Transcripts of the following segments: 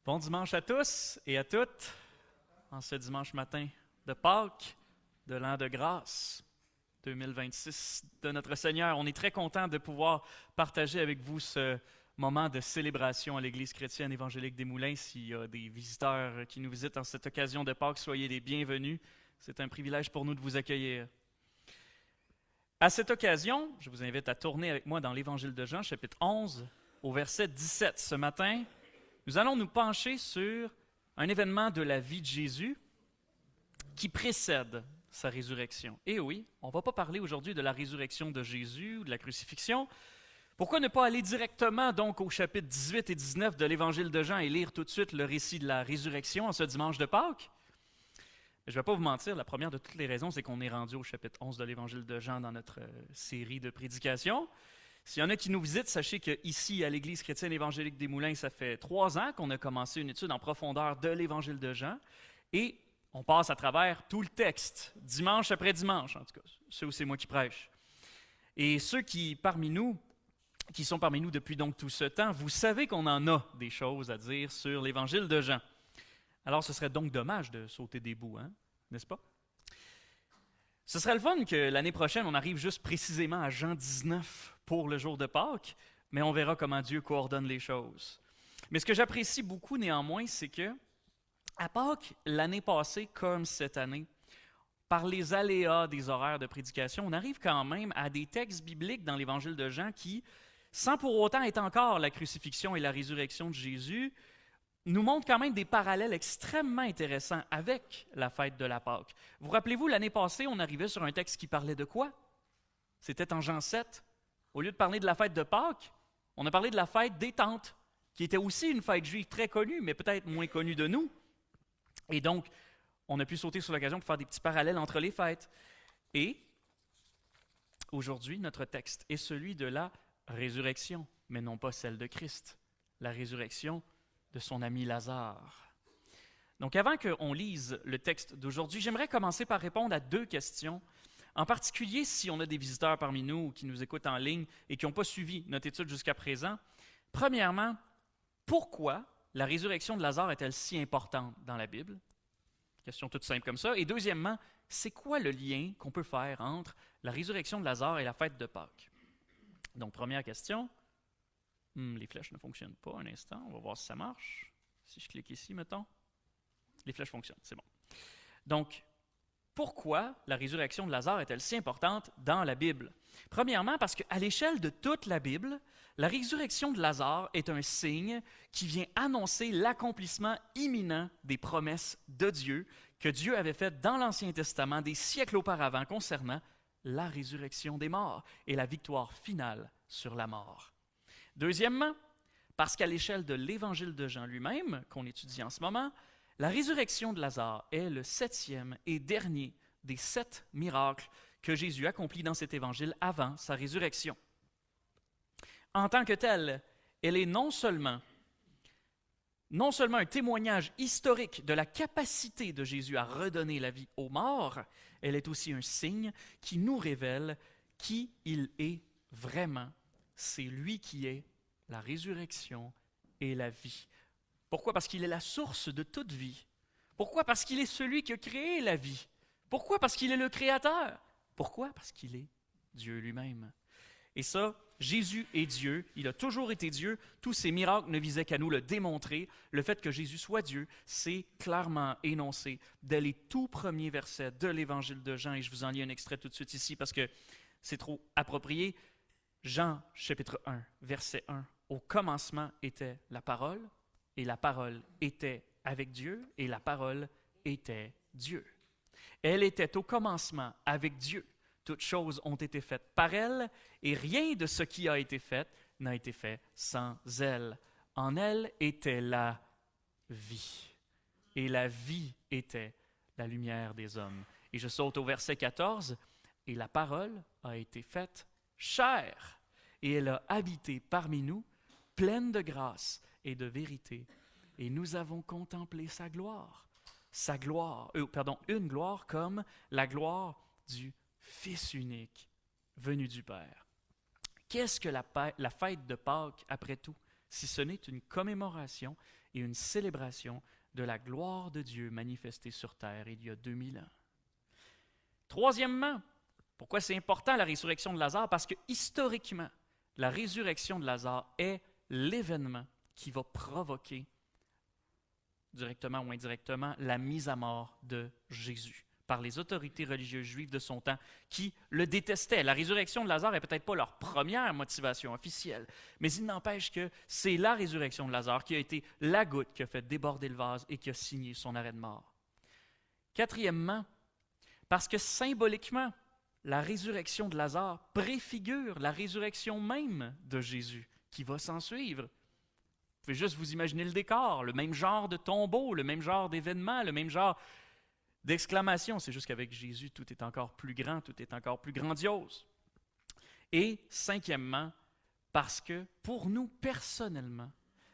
Bon dimanche à tous et à toutes, en ce dimanche matin de Pâques, de l'an de grâce 2026 de notre Seigneur. On est très content de pouvoir partager avec vous ce moment de célébration à l'Église chrétienne évangélique des Moulins. S'il y a des visiteurs qui nous visitent en cette occasion de Pâques, soyez les bienvenus. C'est un privilège pour nous de vous accueillir. À cette occasion, je vous invite à tourner avec moi dans l'Évangile de Jean, chapitre 11, au verset 17. Ce matin, nous allons nous pencher sur un événement de la vie de Jésus qui précède sa résurrection. Et oui, on ne va pas parler aujourd'hui de la résurrection de Jésus ou de la crucifixion. Pourquoi ne pas aller directement donc au chapitre 18 et 19 de l'Évangile de Jean et lire tout de suite le récit de la résurrection en ce dimanche de Pâques? Je ne vais pas vous mentir, la première de toutes les raisons, c'est qu'on est rendu au chapitre 11 de l'Évangile de Jean dans notre série de prédications. S'il y en a qui nous visitent, sachez qu'ici, à l'Église chrétienne évangélique des Moulins, ça fait 3 ans qu'on a commencé une étude en profondeur de l'Évangile de Jean. Et on passe à travers tout le texte, dimanche après dimanche, en tout cas, ceux où c'est moi qui prêche. Et ceux qui sont parmi nous depuis donc tout ce temps, vous savez qu'on en a des choses à dire sur l'Évangile de Jean. Alors, ce serait donc dommage de sauter des bouts, hein? N'est-ce pas? Ce serait le fun que l'année prochaine, on arrive juste précisément à Jean 19 pour le jour de Pâques, mais on verra comment Dieu coordonne les choses. Mais ce que j'apprécie beaucoup néanmoins, c'est que à Pâques, l'année passée comme cette année, par les aléas des horaires de prédication, on arrive quand même à des textes bibliques dans l'Évangile de Jean qui, sans pour autant être encore la crucifixion et la résurrection de Jésus, nous montre quand même des parallèles extrêmement intéressants avec la fête de la Pâque. Vous rappelez-vous, l'année passée, on arrivait sur un texte qui parlait de quoi? C'était en Jean 7. Au lieu de parler de la fête de Pâques, on a parlé de la fête des Tentes, qui était aussi une fête juive très connue, mais peut-être moins connue de nous. Et donc, on a pu sauter sur l'occasion pour faire des petits parallèles entre les fêtes. Et aujourd'hui, notre texte est celui de la résurrection, mais non pas celle de Christ. La résurrection de son ami Lazare. Donc, avant qu'on lise le texte d'aujourd'hui, j'aimerais commencer par répondre à 2 questions. En particulier, si on a des visiteurs parmi nous ou qui nous écoutent en ligne et qui n'ont pas suivi notre étude jusqu'à présent. Premièrement, pourquoi la résurrection de Lazare est-elle si importante dans la Bible? Question toute simple comme ça. Et deuxièmement, c'est quoi le lien qu'on peut faire entre la résurrection de Lazare et la fête de Pâques? Donc, première question. Les flèches ne fonctionnent pas un instant. On va voir si ça marche. Si je clique ici, mettons. Les flèches fonctionnent, c'est bon. Donc, pourquoi la résurrection de Lazare est-elle si importante dans la Bible? Premièrement, parce qu'à l'échelle de toute la Bible, la résurrection de Lazare est un signe qui vient annoncer l'accomplissement imminent des promesses de Dieu que Dieu avait faites dans l'Ancien Testament des siècles auparavant concernant la résurrection des morts et la victoire finale sur la mort. Deuxièmement, parce qu'à l'échelle de l'Évangile de Jean lui-même, qu'on étudie en ce moment, la résurrection de Lazare est le 7e et dernier des 7 miracles que Jésus accomplit dans cet Évangile avant sa résurrection. En tant que telle, elle est non seulement un témoignage historique de la capacité de Jésus à redonner la vie aux morts, elle est aussi un signe qui nous révèle qui il est vraiment. C'est lui qui est la résurrection et la vie. Pourquoi? Parce qu'il est la source de toute vie. Pourquoi? Parce qu'il est celui qui a créé la vie. Pourquoi? Parce qu'il est le Créateur. Pourquoi? Parce qu'il est Dieu lui-même. Et ça, Jésus est Dieu, il a toujours été Dieu. Tous ces miracles ne visaient qu'à nous le démontrer. Le fait que Jésus soit Dieu, c'est clairement énoncé dès les tout premiers versets de l'Évangile de Jean. Et je vous en lis un extrait tout de suite ici parce que c'est trop approprié. Jean, chapitre 1, verset 1. « Au commencement était la parole, et la parole était avec Dieu, et la parole était Dieu. Elle était au commencement avec Dieu. Toutes choses ont été faites par elle, et rien de ce qui a été fait n'a été fait sans elle. En elle était la vie, et la vie était la lumière des hommes. » Et je saute au verset 14. « Et la parole a été faite chair, et elle a habité parmi nous, pleine de grâce et de vérité. Et nous avons contemplé sa gloire. Une gloire comme la gloire du Fils unique venu du Père. » Qu'est-ce que la fête de Pâques, après tout? si ce n'est une commémoration et une célébration de la gloire de Dieu manifestée sur terre il y a 2000 ans. Troisièmement, pourquoi c'est important la résurrection de Lazare? Parce que historiquement, la résurrection de Lazare est l'événement qui va provoquer, directement ou indirectement, la mise à mort de Jésus par les autorités religieuses juives de son temps qui le détestaient. La résurrection de Lazare n'est peut-être pas leur première motivation officielle, mais il n'empêche que c'est la résurrection de Lazare qui a été la goutte qui a fait déborder le vase et qui a signé son arrêt de mort. Quatrièmement, parce que symboliquement, la résurrection de Lazare préfigure la résurrection même de Jésus qui va s'en suivre. Vous pouvez juste vous imaginer le décor, le même genre de tombeau, le même genre d'événement, le même genre d'exclamation. C'est juste qu'avec Jésus, tout est encore plus grand, tout est encore plus grandiose. Et cinquièmement, parce que pour nous personnellement,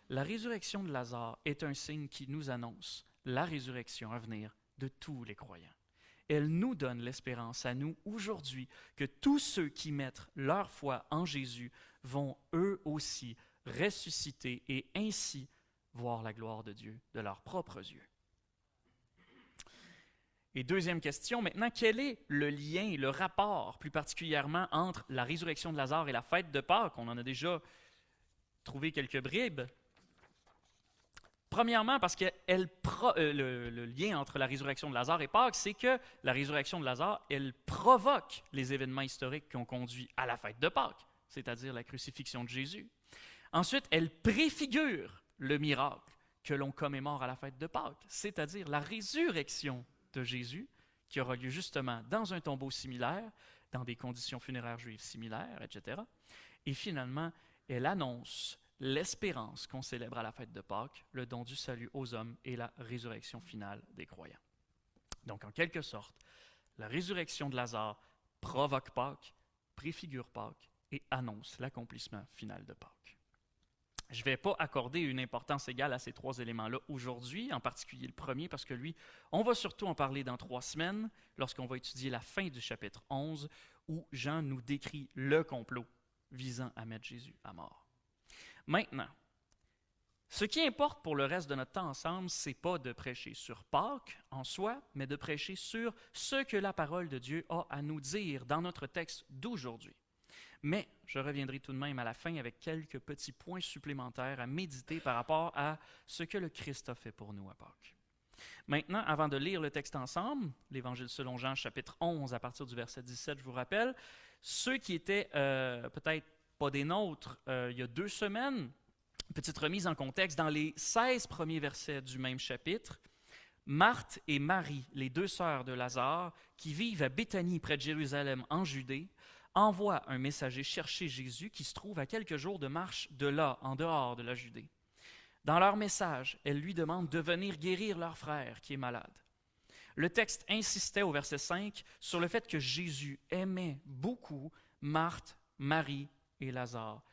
la résurrection de Lazare est un signe qui nous annonce la résurrection à venir de tous les croyants. Elle nous donne l'espérance à nous aujourd'hui que tous ceux qui mettent leur foi en Jésus vont eux aussi ressusciter et ainsi voir la gloire de Dieu de leurs propres yeux. Et deuxième question, maintenant, quel est le lien, le rapport plus particulièrement entre la résurrection de Lazare et la fête de Pâques? On en a déjà trouvé quelques bribes. Premièrement, parce que le lien entre la résurrection de Lazare et Pâques, c'est que la résurrection de Lazare, elle provoque les événements historiques qui ont conduit à la fête de Pâques, c'est-à-dire la crucifixion de Jésus. Ensuite, elle préfigure le miracle que l'on commémore à la fête de Pâques, c'est-à-dire la résurrection de Jésus, qui aura lieu justement dans un tombeau similaire, dans des conditions funéraires juives similaires, etc. Et finalement, elle annonce l'espérance qu'on célèbre à la fête de Pâques, le don du salut aux hommes et la résurrection finale des croyants. Donc, en quelque sorte, la résurrection de Lazare provoque Pâques, préfigure Pâques et annonce l'accomplissement final de Pâques. Je ne vais pas accorder une importance égale à ces trois éléments-là aujourd'hui, en particulier le premier, parce que lui, on va surtout en parler dans 3 semaines, lorsqu'on va étudier la fin du chapitre 11, où Jean nous décrit le complot visant à mettre Jésus à mort. Maintenant, ce qui importe pour le reste de notre temps ensemble, ce n'est pas de prêcher sur Pâques en soi, mais de prêcher sur ce que la parole de Dieu a à nous dire dans notre texte d'aujourd'hui. Mais je reviendrai tout de même à la fin avec quelques petits points supplémentaires à méditer par rapport à ce que le Christ a fait pour nous à Pâques. Maintenant, avant de lire le texte ensemble, l'Évangile selon Jean, chapitre 11, à partir du verset 17, je vous rappelle, ceux qui étaient peut-être pas des nôtres il y a 2 semaines, petite remise en contexte, dans les 16 premiers versets du même chapitre, Marthe et Marie, les 2 sœurs de Lazare, qui vivent à Béthanie près de Jérusalem en Judée, envoient un messager chercher Jésus qui se trouve à quelques jours de marche de là, en dehors de la Judée. Dans leur message, elles lui demandent de venir guérir leur frère qui est malade. Le texte insistait au verset 5 sur le fait que Jésus aimait beaucoup Marthe, Marie et Lazare.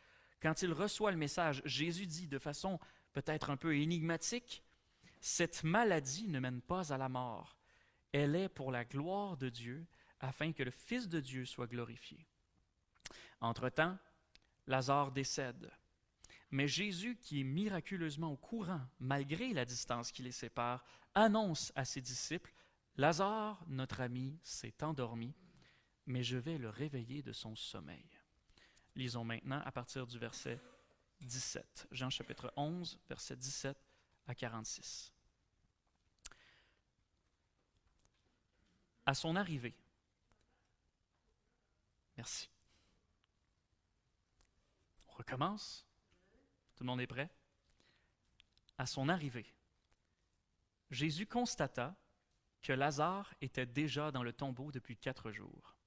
Quand il reçoit le message, Jésus dit de façon peut-être un peu énigmatique, « Cette maladie ne mène pas à la mort. Elle est pour la gloire de Dieu, afin que le Fils de Dieu soit glorifié. » Entre-temps, Lazare décède. Mais Jésus, qui est miraculeusement au courant, malgré la distance qui les sépare, annonce à ses disciples, « Lazare, notre ami, s'est endormi, mais je vais le réveiller de son sommeil. » Lisons maintenant à partir du verset 17. Jean chapitre 11, verset 17 à 46. À son arrivée, merci. On recommence. Tout le monde est prêt? À son arrivée, Jésus constata que Lazare était déjà dans le tombeau depuis 4 jours.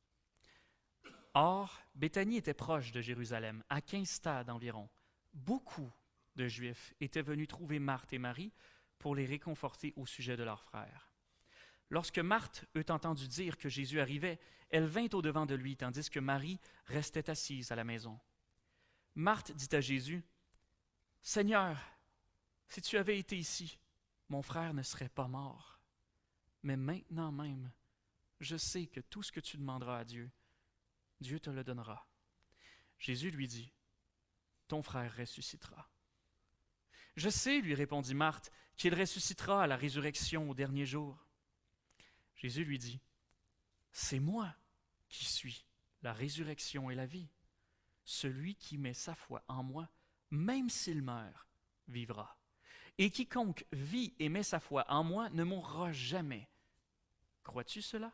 Or, Béthanie était proche de Jérusalem, à 15 stades environ. Beaucoup de Juifs étaient venus trouver Marthe et Marie pour les réconforter au sujet de leur frère. Lorsque Marthe eut entendu dire que Jésus arrivait, elle vint au-devant de lui, tandis que Marie restait assise à la maison. Marthe dit à Jésus, « Seigneur, si tu avais été ici, mon frère ne serait pas mort. Mais maintenant même, je sais que tout ce que tu demanderas à Dieu, Dieu te le donnera. » Jésus lui dit, « Ton frère ressuscitera. » « Je sais, lui répondit Marthe, qu'il ressuscitera à la résurrection au dernier jour. » Jésus lui dit, « C'est moi qui suis la résurrection et la vie. Celui qui met sa foi en moi, même s'il meurt, vivra. Et quiconque vit et met sa foi en moi ne mourra jamais. Crois-tu cela? »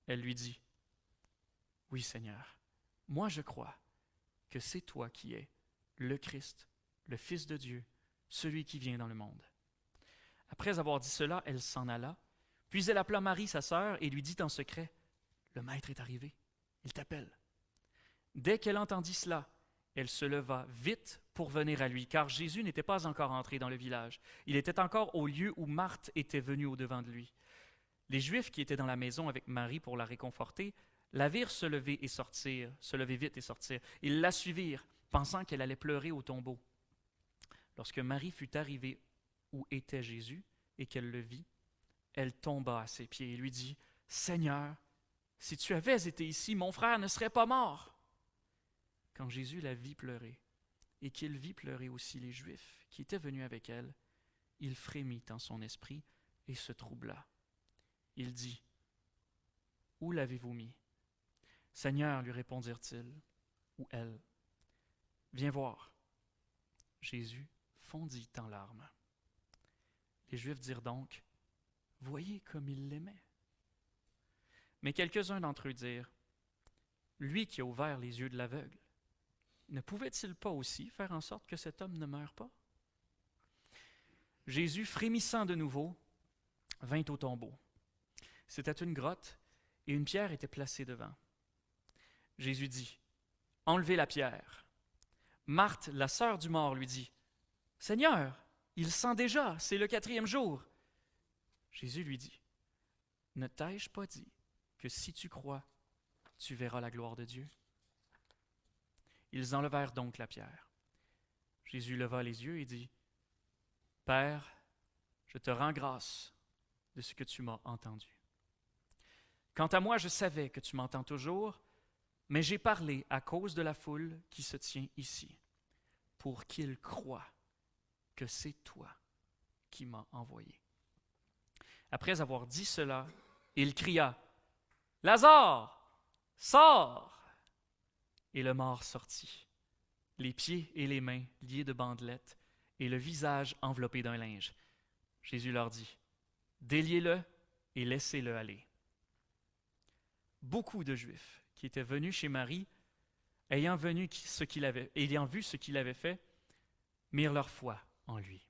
Elle lui dit, « Oui, Seigneur, moi je crois que c'est toi qui es le Christ, le Fils de Dieu, celui qui vient dans le monde. » Après avoir dit cela, elle s'en alla, puis elle appela Marie, sa sœur, et lui dit en secret, « Le Maître est arrivé, il t'appelle. » Dès qu'elle entendit cela, elle se leva vite pour venir à lui, car Jésus n'était pas encore entré dans le village. Il était encore au lieu où Marthe était venue au-devant de lui. Les Juifs qui étaient dans la maison avec Marie pour la réconforter la virent se lever vite et sortir. Ils la suivirent, pensant qu'elle allait pleurer au tombeau. Lorsque Marie fut arrivée où était Jésus et qu'elle le vit, elle tomba à ses pieds et lui dit, « Seigneur, si tu avais été ici, mon frère ne serait pas mort. » Quand Jésus la vit pleurer, et qu'il vit pleurer aussi les Juifs qui étaient venus avec elle, il frémit en son esprit et se troubla. Il dit, « Où l'avez-vous mis? » « Seigneur, lui répondirent-ils, ou elle, viens voir. » Jésus fondit en larmes. Les Juifs dirent donc, « Voyez comme il l'aimait. » Mais quelques-uns d'entre eux dirent, « Lui qui a ouvert les yeux de l'aveugle, ne pouvait-il pas aussi faire en sorte que cet homme ne meure pas? » Jésus, frémissant de nouveau, vint au tombeau. C'était une grotte et une pierre était placée devant. Jésus dit, « Enlevez la pierre. » Marthe, la sœur du mort, lui dit, « Seigneur, il sent déjà, c'est le 4e jour. » Jésus lui dit, « Ne t'ai-je pas dit que si tu crois, tu verras la gloire de Dieu? » Ils enlevèrent donc la pierre. Jésus leva les yeux et dit, « Père, je te rends grâce de ce que tu m'as entendu. Quant à moi, je savais que tu m'entends toujours, mais j'ai parlé à cause de la foule qui se tient ici, pour qu'ils croient que c'est toi qui m'as envoyé. » Après avoir dit cela, il cria, « Lazare, sors! » Et le mort sortit, les pieds et les mains liés de bandelettes et le visage enveloppé d'un linge. Jésus leur dit, « Déliez-le et laissez-le aller. » Beaucoup de Juifs qui étaient venus chez Marie, ayant vu ce qu'il avait fait, mirent leur foi en lui.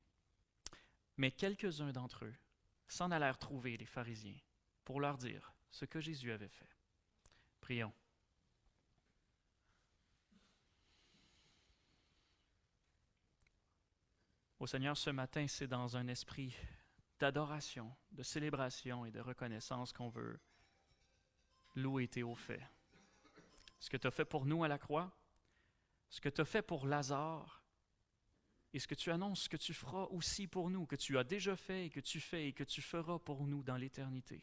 Mais quelques-uns d'entre eux s'en allèrent trouver les pharisiens pour leur dire ce que Jésus avait fait. Prions. Ô Seigneur, ce matin, c'est dans un esprit d'adoration, de célébration et de reconnaissance qu'on veut louer tes hauts faits. Ce que tu as fait pour nous à la croix, ce que tu as fait pour Lazare, et ce que tu annonces que tu feras aussi pour nous, que tu as déjà fait et que tu fais et que tu feras pour nous dans l'éternité.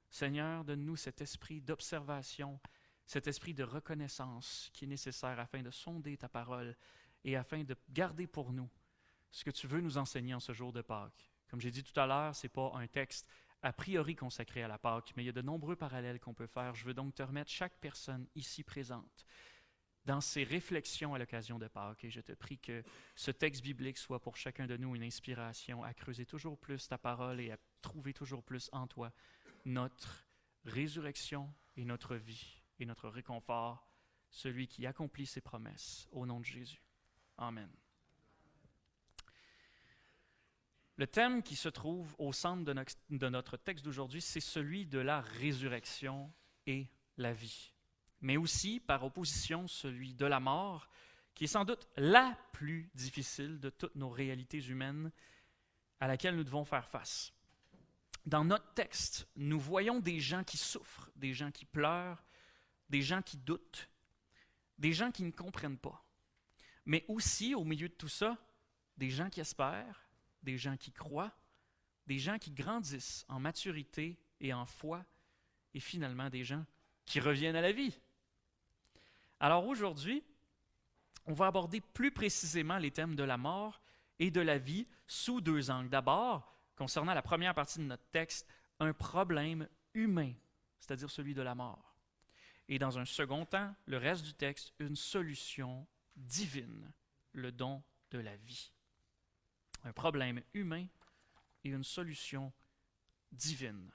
Seigneur, donne-nous cet esprit d'observation, cet esprit de reconnaissance qui est nécessaire afin de sonder ta parole et afin de garder pour nous ce que tu veux nous enseigner en ce jour de Pâques. Comme j'ai dit tout à l'heure, ce n'est pas un texte a priori consacré à la Pâque, mais il y a de nombreux parallèles qu'on peut faire. Je veux donc te remettre chaque personne ici présente dans ses réflexions à l'occasion de Pâques. Et je te prie que ce texte biblique soit pour chacun de nous une inspiration à creuser toujours plus ta parole et à trouver toujours plus en toi notre résurrection et notre vie et notre réconfort, celui qui accomplit ses promesses. Au nom de Jésus. Amen. Le thème qui se trouve au centre de notre texte d'aujourd'hui, c'est celui de la résurrection et la vie. Mais aussi, par opposition, celui de la mort, qui est sans doute la plus difficile de toutes nos réalités humaines à laquelle nous devons faire face. Dans notre texte, nous voyons des gens qui souffrent, des gens qui pleurent, des gens qui doutent, des gens qui ne comprennent pas. Mais aussi, au milieu de tout ça, des gens qui espèrent, des gens qui croient, des gens qui grandissent en maturité et en foi, et finalement des gens qui reviennent à la vie. Alors aujourd'hui, on va aborder plus précisément les thèmes de la mort et de la vie sous deux angles. D'abord, concernant la première partie de notre texte, un problème humain, c'est-à-dire celui de la mort. Et dans un second temps, le reste du texte, une solution divine, le don de la vie. Un problème humain et une solution divine.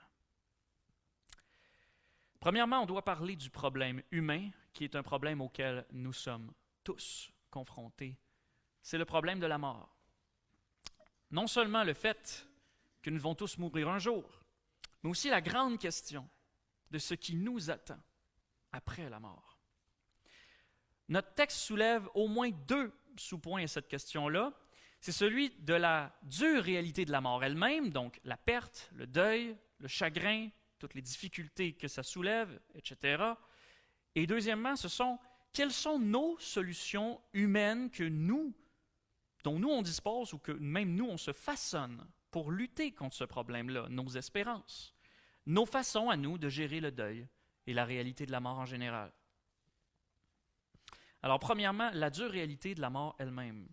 Premièrement, on doit parler du problème humain, qui est un problème auquel nous sommes tous confrontés. C'est le problème de la mort. Non seulement le fait que nous devons tous mourir un jour, mais aussi la grande question de ce qui nous attend après la mort. Notre texte soulève au moins deux sous-points à cette question-là. C'est celui de la dure réalité de la mort elle-même, donc la perte, le deuil, le chagrin, toutes les difficultés que ça soulève, etc. Et deuxièmement, quelles sont nos solutions humaines dont nous on dispose ou que même nous on se façonne pour lutter contre ce problème-là, nos espérances, nos façons à nous de gérer le deuil et la réalité de la mort en général. Alors premièrement, la dure réalité de la mort elle-même.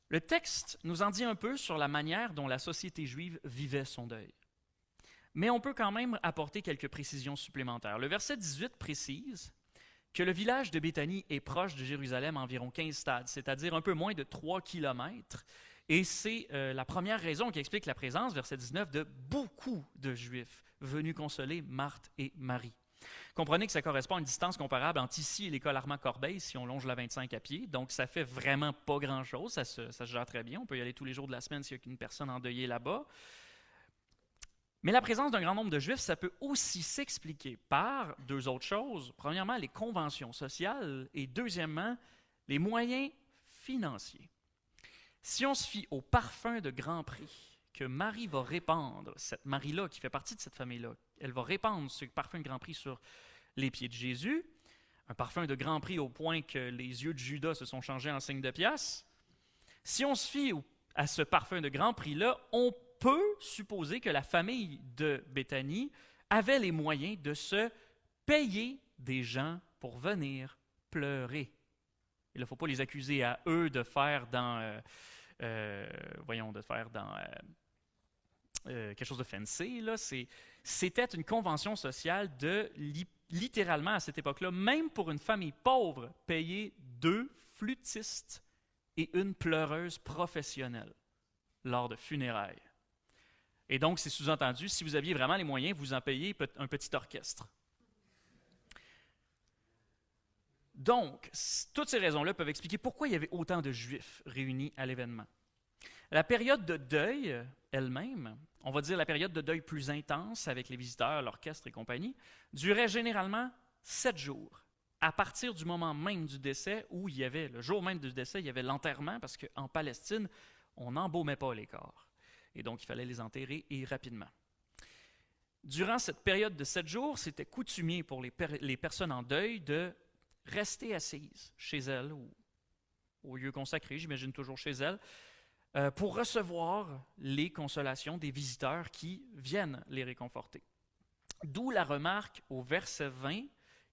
Le texte nous en dit un peu sur la manière dont la société juive vivait son deuil. Mais on peut quand même apporter quelques précisions supplémentaires. Le verset 18 précise que le village de Béthanie est proche de Jérusalem, environ 15 stades, c'est-à-dire un peu moins de 3 kilomètres. Et c'est la première raison qui explique la présence, verset 19, de beaucoup de Juifs venus consoler Marthe et Marie. Comprenez que ça correspond à une distance comparable entre ici et l'école Armand-Corbeil si on longe la 25 à pied. Donc, ça fait vraiment pas grand-chose. Ça se gère très bien. On peut y aller tous les jours de la semaine s'il y a une personne endeuillée là-bas. Mais la présence d'un grand nombre de Juifs, ça peut aussi s'expliquer par deux autres choses. Premièrement, les conventions sociales et deuxièmement, les moyens financiers. Si on se fie au parfum de Grand Prix que Marie va répandre, cette Marie-là qui fait partie de cette famille-là, elle va répandre ce parfum de Grand Prix sur les pieds de Jésus, un parfum de Grand Prix au point que les yeux de Judas se sont changés en signe de pièce. Si on se fie à ce parfum de Grand Prix-là, on peut supposer que la famille de Béthanie avait les moyens de se payer des gens pour venir pleurer. Il ne faut pas les accuser à eux de faire dans... quelque chose de fancy, là. C'était une convention sociale de, littéralement à cette époque-là, même pour une famille pauvre, payer 2 flûtistes et une pleureuse professionnelle lors de funérailles. Et donc, c'est sous-entendu, si vous aviez vraiment les moyens, vous en payez un petit orchestre. Donc, toutes ces raisons-là peuvent expliquer pourquoi il y avait autant de Juifs réunis à l'événement. La période de deuil elle-même, on va dire la période de deuil plus intense avec les visiteurs, l'orchestre et compagnie, durait généralement 7 jours. À partir du moment même du décès, où il y avait, le jour même du décès, il y avait l'enterrement, parce qu'en Palestine, on n'embaumait pas les corps. Et donc, il fallait les enterrer et rapidement. Durant cette période de 7 jours, c'était coutumier pour les personnes en deuil de rester assises chez elles ou au lieu consacré, j'imagine toujours chez elles, pour recevoir les consolations des visiteurs qui viennent les réconforter. D'où la remarque au verset 20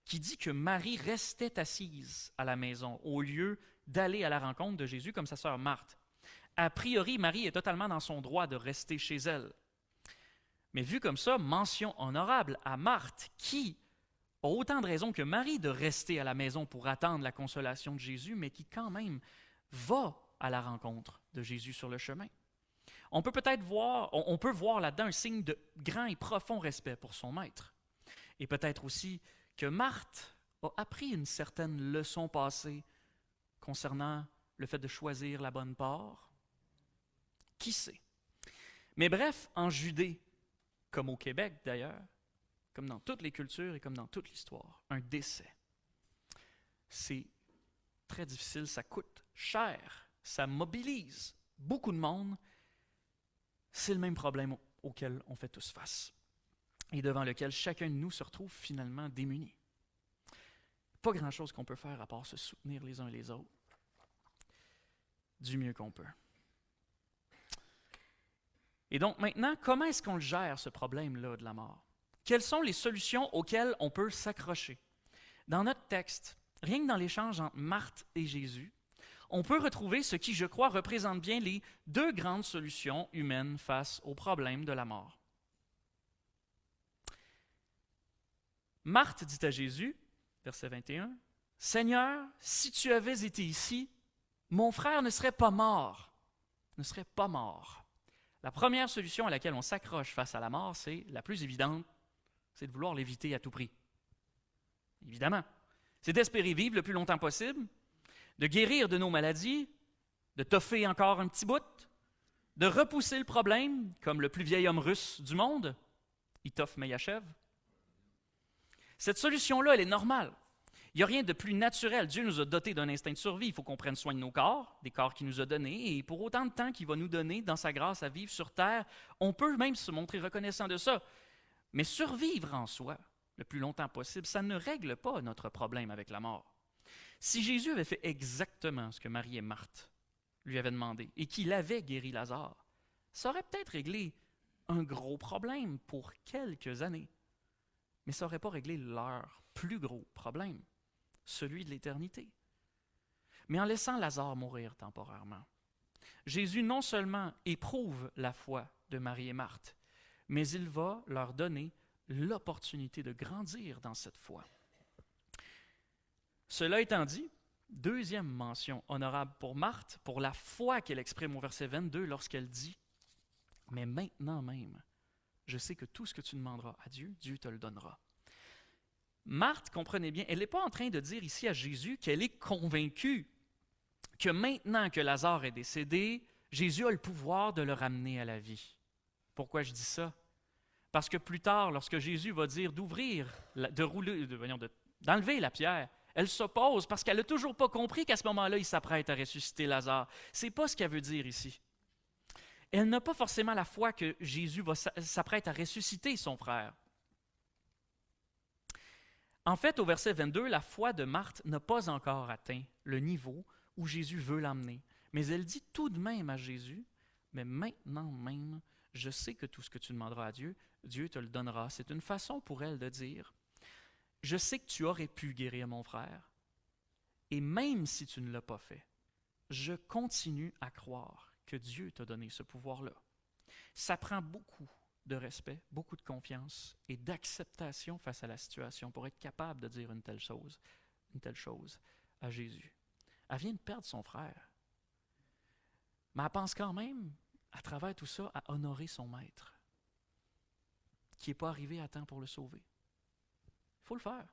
qui dit que Marie restait assise à la maison au lieu d'aller à la rencontre de Jésus comme sa sœur Marthe. A priori, Marie est totalement dans son droit de rester chez elle. Mais vu comme ça, mention honorable à Marthe qui a autant de raisons que Marie de rester à la maison pour attendre la consolation de Jésus, mais qui quand même va à la rencontre de Jésus sur le chemin. On peut voir là-dedans un signe de grand et profond respect pour son maître. Et peut-être aussi que Marthe a appris une certaine leçon passée concernant le fait de choisir la bonne part. Qui sait? Mais bref, en Judée, comme au Québec d'ailleurs, comme dans toutes les cultures et comme dans toute l'histoire, un décès, c'est très difficile, ça coûte cher, ça mobilise beaucoup de monde. C'est le même problème auquel on fait tous face et devant lequel chacun de nous se retrouve finalement démuni. Pas grand-chose qu'on peut faire à part se soutenir les uns les autres du mieux qu'on peut. Et donc maintenant, comment est-ce qu'on le gère, ce problème-là de la mort? Quelles sont les solutions auxquelles on peut s'accrocher? Dans notre texte, rien que dans l'échange entre Marthe et Jésus, on peut retrouver ce qui, je crois, représente bien les deux grandes solutions humaines face au problème de la mort. Marthe dit à Jésus, verset 21, « Seigneur, si tu avais été ici, mon frère ne serait pas mort. » Ne serait pas mort. La première solution à laquelle on s'accroche face à la mort, c'est la plus évidente, c'est de vouloir l'éviter à tout prix. Évidemment. C'est d'espérer vivre le plus longtemps possible, de guérir de nos maladies, de toffer encore un petit bout, de repousser le problème, comme le plus vieil homme russe du monde, il toffe mais il achève. Cette solution-là, elle est normale. Il n'y a rien de plus naturel. Dieu nous a dotés d'un instinct de survie. Il faut qu'on prenne soin de nos corps, des corps qu'il nous a donnés, et pour autant de temps qu'il va nous donner dans sa grâce à vivre sur terre, on peut même se montrer reconnaissant de ça. Mais survivre en soi, le plus longtemps possible, ça ne règle pas notre problème avec la mort. Si Jésus avait fait exactement ce que Marie et Marthe lui avaient demandé et qu'il avait guéri Lazare, ça aurait peut-être réglé un gros problème pour quelques années. Mais ça n'aurait pas réglé leur plus gros problème, celui de l'éternité. Mais en laissant Lazare mourir temporairement, Jésus non seulement éprouve la foi de Marie et Marthe, mais il va leur donner l'opportunité de grandir dans cette foi. Cela étant dit, deuxième mention honorable pour Marthe, pour la foi qu'elle exprime au verset 22 lorsqu'elle dit « Mais maintenant même, je sais que tout ce que tu demanderas à Dieu, Dieu te le donnera. » Marthe, comprenez bien, elle n'est pas en train de dire ici à Jésus qu'elle est convaincue que maintenant que Lazare est décédé, Jésus a le pouvoir de le ramener à la vie. Pourquoi je dis ça? Parce que plus tard, lorsque Jésus va dire d'enlever la pierre, elle s'oppose parce qu'elle n'a toujours pas compris qu'à ce moment-là, il s'apprête à ressusciter Lazare. Ce n'est pas ce qu'elle veut dire ici. Elle n'a pas forcément la foi que Jésus s'apprête à ressusciter son frère. En fait, au verset 22, la foi de Marthe n'a pas encore atteint le niveau où Jésus veut l'emmener. Mais elle dit tout de même à Jésus, « Mais maintenant même, je sais que tout ce que tu demanderas à Dieu, Dieu te le donnera. » C'est une façon pour elle de dire, « Je sais que tu aurais pu guérir mon frère, et même si tu ne l'as pas fait, je continue à croire que Dieu t'a donné ce pouvoir-là. » Ça prend beaucoup de respect, beaucoup de confiance et d'acceptation face à la situation pour être capable de dire une telle chose à Jésus. Elle vient de perdre son frère, mais elle pense quand même, à travers tout ça, à honorer son maître, qui n'est pas arrivé à temps pour le sauver. Il faut le faire.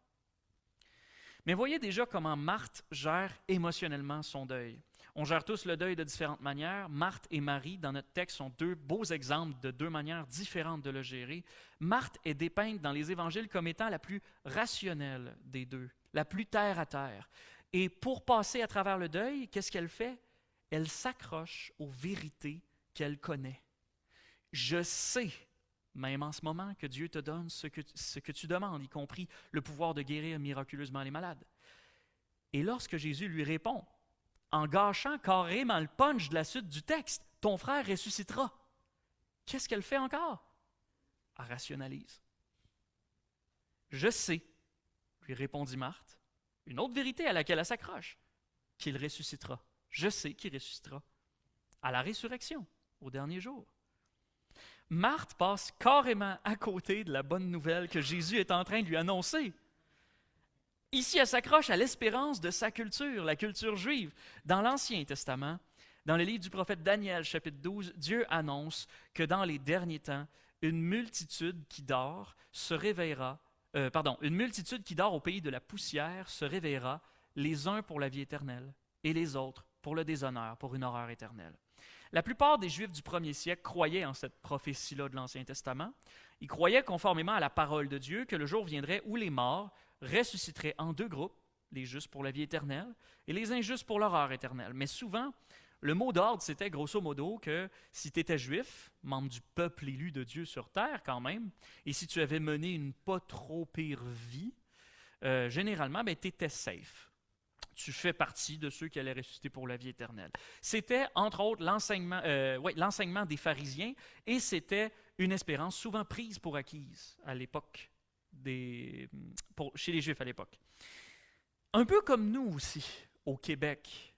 Mais voyez déjà comment Marthe gère émotionnellement son deuil. On gère tous le deuil de différentes manières. Marthe et Marie, dans notre texte, sont deux beaux exemples de deux manières différentes de le gérer. Marthe est dépeinte dans les évangiles comme étant la plus rationnelle des deux, la plus terre à terre. Et pour passer à travers le deuil, qu'est-ce qu'elle fait? Elle s'accroche aux vérités qu'elle connaît. Je sais, même en ce moment, que Dieu te donne ce que tu demandes, y compris le pouvoir de guérir miraculeusement les malades. Et lorsque Jésus lui répond, en gâchant carrément le punch de la suite du texte, « Ton frère ressuscitera », qu'est-ce qu'elle fait encore? Elle rationalise. « Je sais », lui répondit Marthe, une autre vérité à laquelle elle s'accroche, qu'il ressuscitera. Je sais qu'il ressuscitera à la résurrection, au dernier jour. Marthe passe carrément à côté de la bonne nouvelle que Jésus est en train de lui annoncer. Ici, elle s'accroche à l'espérance de sa culture, la culture juive. Dans l'Ancien Testament, dans le livre du prophète Daniel, chapitre 12, Dieu annonce que dans les derniers temps, une multitude qui dort au pays de la poussière se réveillera, les uns pour la vie éternelle et les autres pour le déshonneur, pour une horreur éternelle. La plupart des Juifs du premier siècle croyaient en cette prophétie-là de l'Ancien Testament. Ils croyaient conformément à la parole de Dieu que le jour viendrait où les morts ressusciteraient en deux groupes, les justes pour la vie éternelle et les injustes pour l'horreur éternelle. Mais souvent, le mot d'ordre, c'était grosso modo que si tu étais juif, membre du peuple élu de Dieu sur terre quand même, et si tu avais mené une pas trop pire vie, généralement, tu étais safe. Tu fais partie de ceux qui allaient ressusciter pour la vie éternelle. C'était, entre autres, l'enseignement des pharisiens, et c'était une espérance souvent prise pour acquise à l'époque, chez les Juifs à l'époque. Un peu comme nous aussi, au Québec,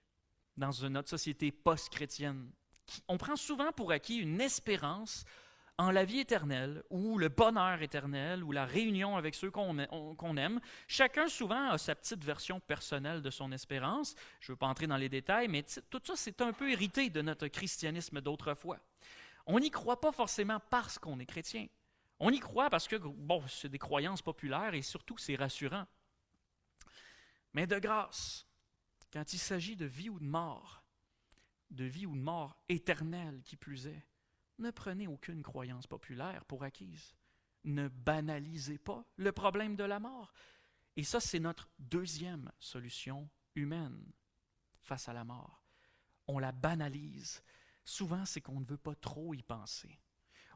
dans notre société post-chrétienne. On prend souvent pour acquis une espérance en la vie éternelle, ou le bonheur éternel, ou la réunion avec ceux qu'on aime. Chacun souvent a sa petite version personnelle de son espérance. Je ne veux pas entrer dans les détails, mais tout ça, c'est un peu hérité de notre christianisme d'autrefois. On n'y croit pas forcément parce qu'on est chrétien. On y croit parce que, bon, c'est des croyances populaires et surtout c'est rassurant. Mais de grâce, quand il s'agit de vie ou de mort éternelle qui plus est, ne prenez aucune croyance populaire pour acquise. Ne banalisez pas le problème de la mort. Et ça, c'est notre deuxième solution humaine face à la mort. On la banalise. Souvent, c'est qu'on ne veut pas trop y penser.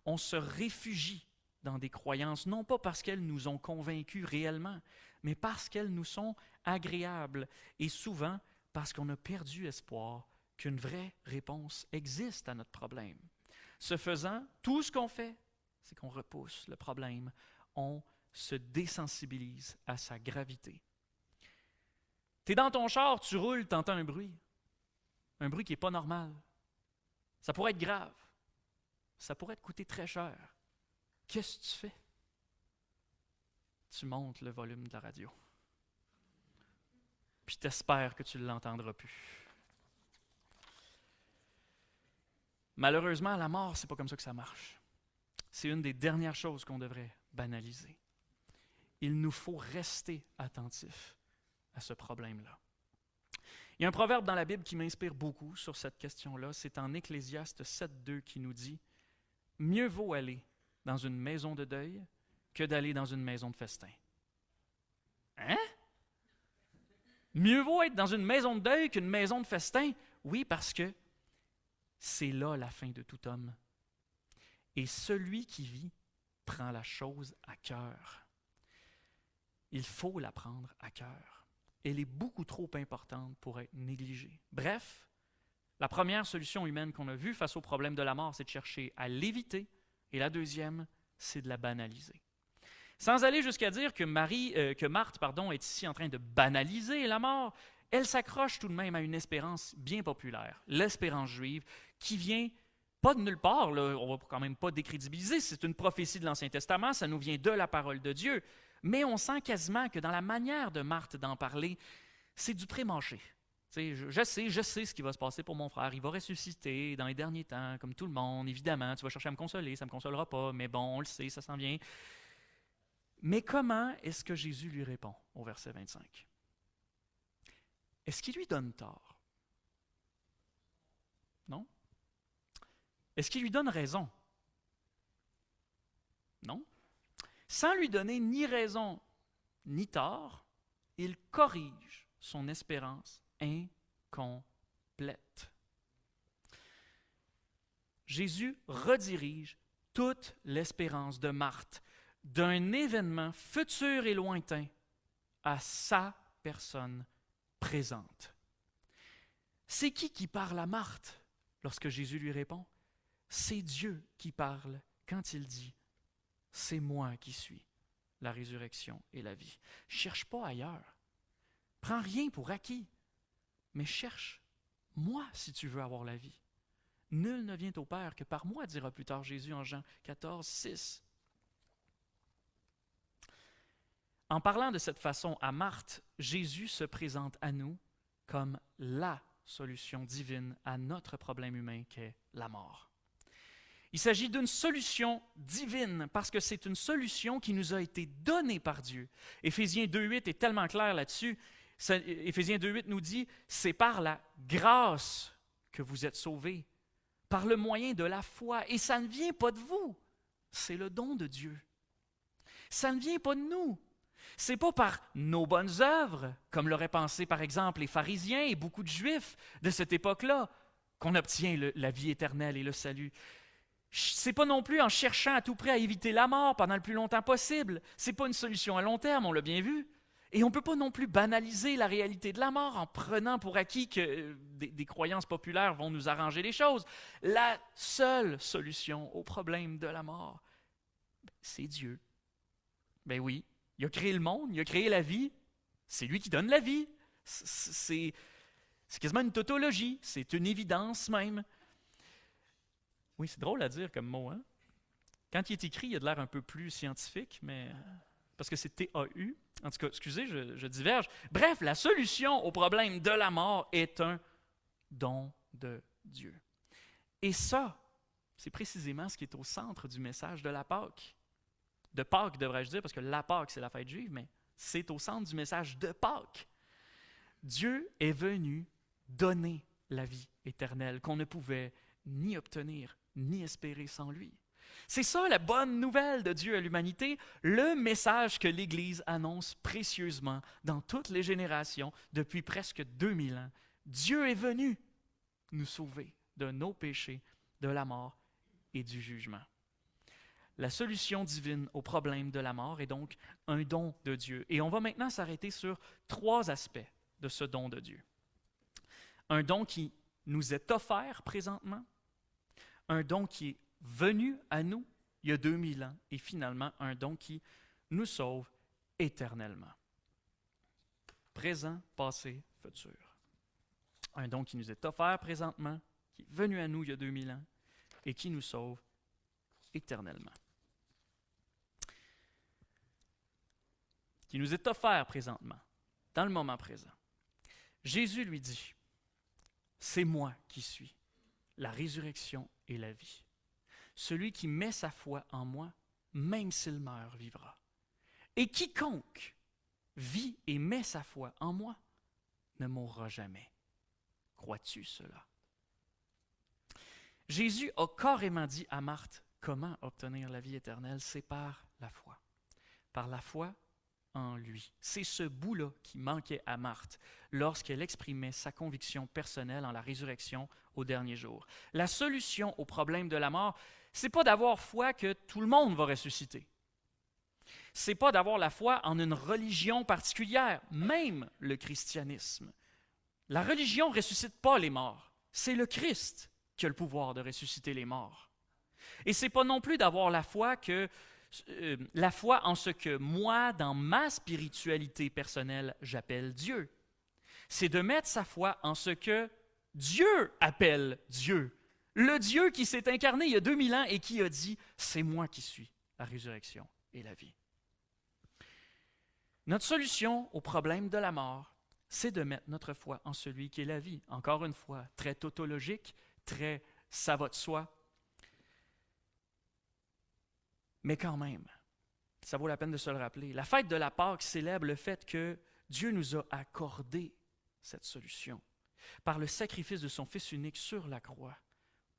On se réfugie dans des croyances, non pas parce qu'elles nous ont convaincus réellement, mais parce qu'elles nous sont agréables. Et souvent, parce qu'on a perdu espoir qu'une vraie réponse existe à notre problème. Ce faisant, tout ce qu'on fait, c'est qu'on repousse le problème. On se désensibilise à sa gravité. Tu es dans ton char, tu roules, tu entends un bruit qui n'est pas normal. Ça pourrait être grave. Ça pourrait te coûter très cher. Qu'est-ce que tu fais? Tu montes le volume de la radio. Puis tu espères que tu ne l'entendras plus. Malheureusement, la mort, ce n'est pas comme ça que ça marche. C'est une des dernières choses qu'on devrait banaliser. Il nous faut rester attentifs à ce problème-là. Il y a un proverbe dans la Bible qui m'inspire beaucoup sur cette question-là. C'est en Ecclésiaste 7.2 qui nous dit « Mieux vaut aller dans une maison de deuil que d'aller dans une maison de festin. » Hein? Mieux vaut être dans une maison de deuil qu'une maison de festin? Oui, parce que c'est là la fin de tout homme. Et celui qui vit prend la chose à cœur. Il faut la prendre à cœur. Elle est beaucoup trop importante pour être négligée. Bref, la première solution humaine qu'on a vue face au problème de la mort, c'est de chercher à l'éviter. Et la deuxième, c'est de la banaliser. Sans aller jusqu'à dire que Marthe est ici en train de banaliser la mort, elle s'accroche tout de même à une espérance bien populaire, l'espérance juive, qui vient pas de nulle part, là, on ne va quand même pas décrédibiliser, c'est une prophétie de l'Ancien Testament, ça nous vient de la parole de Dieu, mais on sent quasiment que dans la manière de Marthe d'en parler, c'est du pré-mâché. Je sais ce qui va se passer pour mon frère, il va ressusciter dans les derniers temps, comme tout le monde, évidemment, tu vas chercher à me consoler, ça ne me consolera pas, mais bon, on le sait, ça s'en vient. Mais comment est-ce que Jésus lui répond au verset 25? Est-ce qu'il lui donne tort? Non? Est-ce qu'il lui donne raison? Non? Sans lui donner ni raison ni tort, il corrige son espérance incomplète. Jésus redirige toute l'espérance de Marthe d'un événement futur et lointain à sa personne présente. C'est qui parle à Marthe lorsque Jésus lui répond? C'est Dieu qui parle quand il dit « C'est moi qui suis la résurrection et la vie ». Cherche pas ailleurs. Prends rien pour acquis, mais cherche moi si tu veux avoir la vie. Nul ne vient au Père que par moi, dira plus tard Jésus en Jean 14, 6. En parlant de cette façon à Marthe, Jésus se présente à nous comme la solution divine à notre problème humain qu'est la mort. Il s'agit d'une solution divine parce que c'est une solution qui nous a été donnée par Dieu. Éphésiens 2.8 est tellement clair là-dessus. Éphésiens 2.8 nous dit « C'est par la grâce que vous êtes sauvés, par le moyen de la foi. Et ça ne vient pas de vous, c'est le don de Dieu. Ça ne vient pas de nous. Ce n'est pas par nos bonnes œuvres, comme l'auraient pensé par exemple les pharisiens et beaucoup de Juifs de cette époque-là, qu'on obtient la vie éternelle et le salut. Ce n'est pas non plus en cherchant à tout prix à éviter la mort pendant le plus longtemps possible. Ce n'est pas une solution à long terme, on l'a bien vu. Et on ne peut pas non plus banaliser la réalité de la mort en prenant pour acquis que des croyances populaires vont nous arranger les choses. La seule solution au problème de la mort, c'est Dieu. Ben oui, il a créé le monde, il a créé la vie. C'est lui qui donne la vie. C'est quasiment une tautologie, c'est une évidence même. Oui, c'est drôle à dire comme mot, hein? Quand il est écrit, il a de l'air un peu plus scientifique, mais parce que c'est T-A-U. En tout cas, excusez, je diverge. Bref, la solution au problème de la mort est un don de Dieu. Et ça, c'est précisément ce qui est au centre du message de la Pâque. De Pâques, devrais-je dire, parce que la Pâque, c'est la fête juive, mais c'est au centre du message de Pâques. Dieu est venu donner la vie éternelle qu'on ne pouvait ni obtenir, ni espérer sans lui. C'est ça la bonne nouvelle de Dieu à l'humanité, le message que l'Église annonce précieusement dans toutes les générations depuis presque 2000 ans. Dieu est venu nous sauver de nos péchés, de la mort et du jugement. La solution divine au problème de la mort est donc un don de Dieu. Et on va maintenant s'arrêter sur 3 aspects de ce don de Dieu. Un don qui nous est offert présentement, un don qui est venu à nous il y a 2000 ans et finalement un don qui nous sauve éternellement. Présent, passé, futur. Un don qui nous est offert présentement, qui est venu à nous il y a 2000 ans et qui nous sauve éternellement. Qui nous est offert présentement, dans le moment présent. Jésus lui dit, « C'est moi qui suis la résurrection et la vie. Celui qui met sa foi en moi, même s'il meurt, vivra. Et quiconque vit et met sa foi en moi, ne mourra jamais. Crois-tu cela? » Jésus a carrément dit à Marthe comment obtenir la vie éternelle, c'est par la foi. Par la foi en lui. C'est ce bout-là qui manquait à Marthe lorsqu'elle exprimait sa conviction personnelle en la résurrection au dernier jour. La solution au problème de la mort, c'est pas d'avoir foi que tout le monde va ressusciter. C'est pas d'avoir la foi en une religion particulière, même le christianisme. La religion ne ressuscite pas les morts. C'est le Christ qui a le pouvoir de ressusciter les morts. Et c'est pas non plus d'avoir la foi en ce que moi, dans ma spiritualité personnelle, j'appelle Dieu. C'est de mettre sa foi en ce que Dieu appelle Dieu. Le Dieu qui s'est incarné il y a 2000 ans et qui a dit « C'est moi qui suis la résurrection et la vie ». Notre solution au problème de la mort, c'est de mettre notre foi en celui qui est la vie. Encore une fois, très tautologique, très ça va de soi. Mais quand même, ça vaut la peine de se le rappeler. La fête de la Pâque célèbre le fait que Dieu nous a accordé cette solution par le sacrifice de son Fils unique sur la croix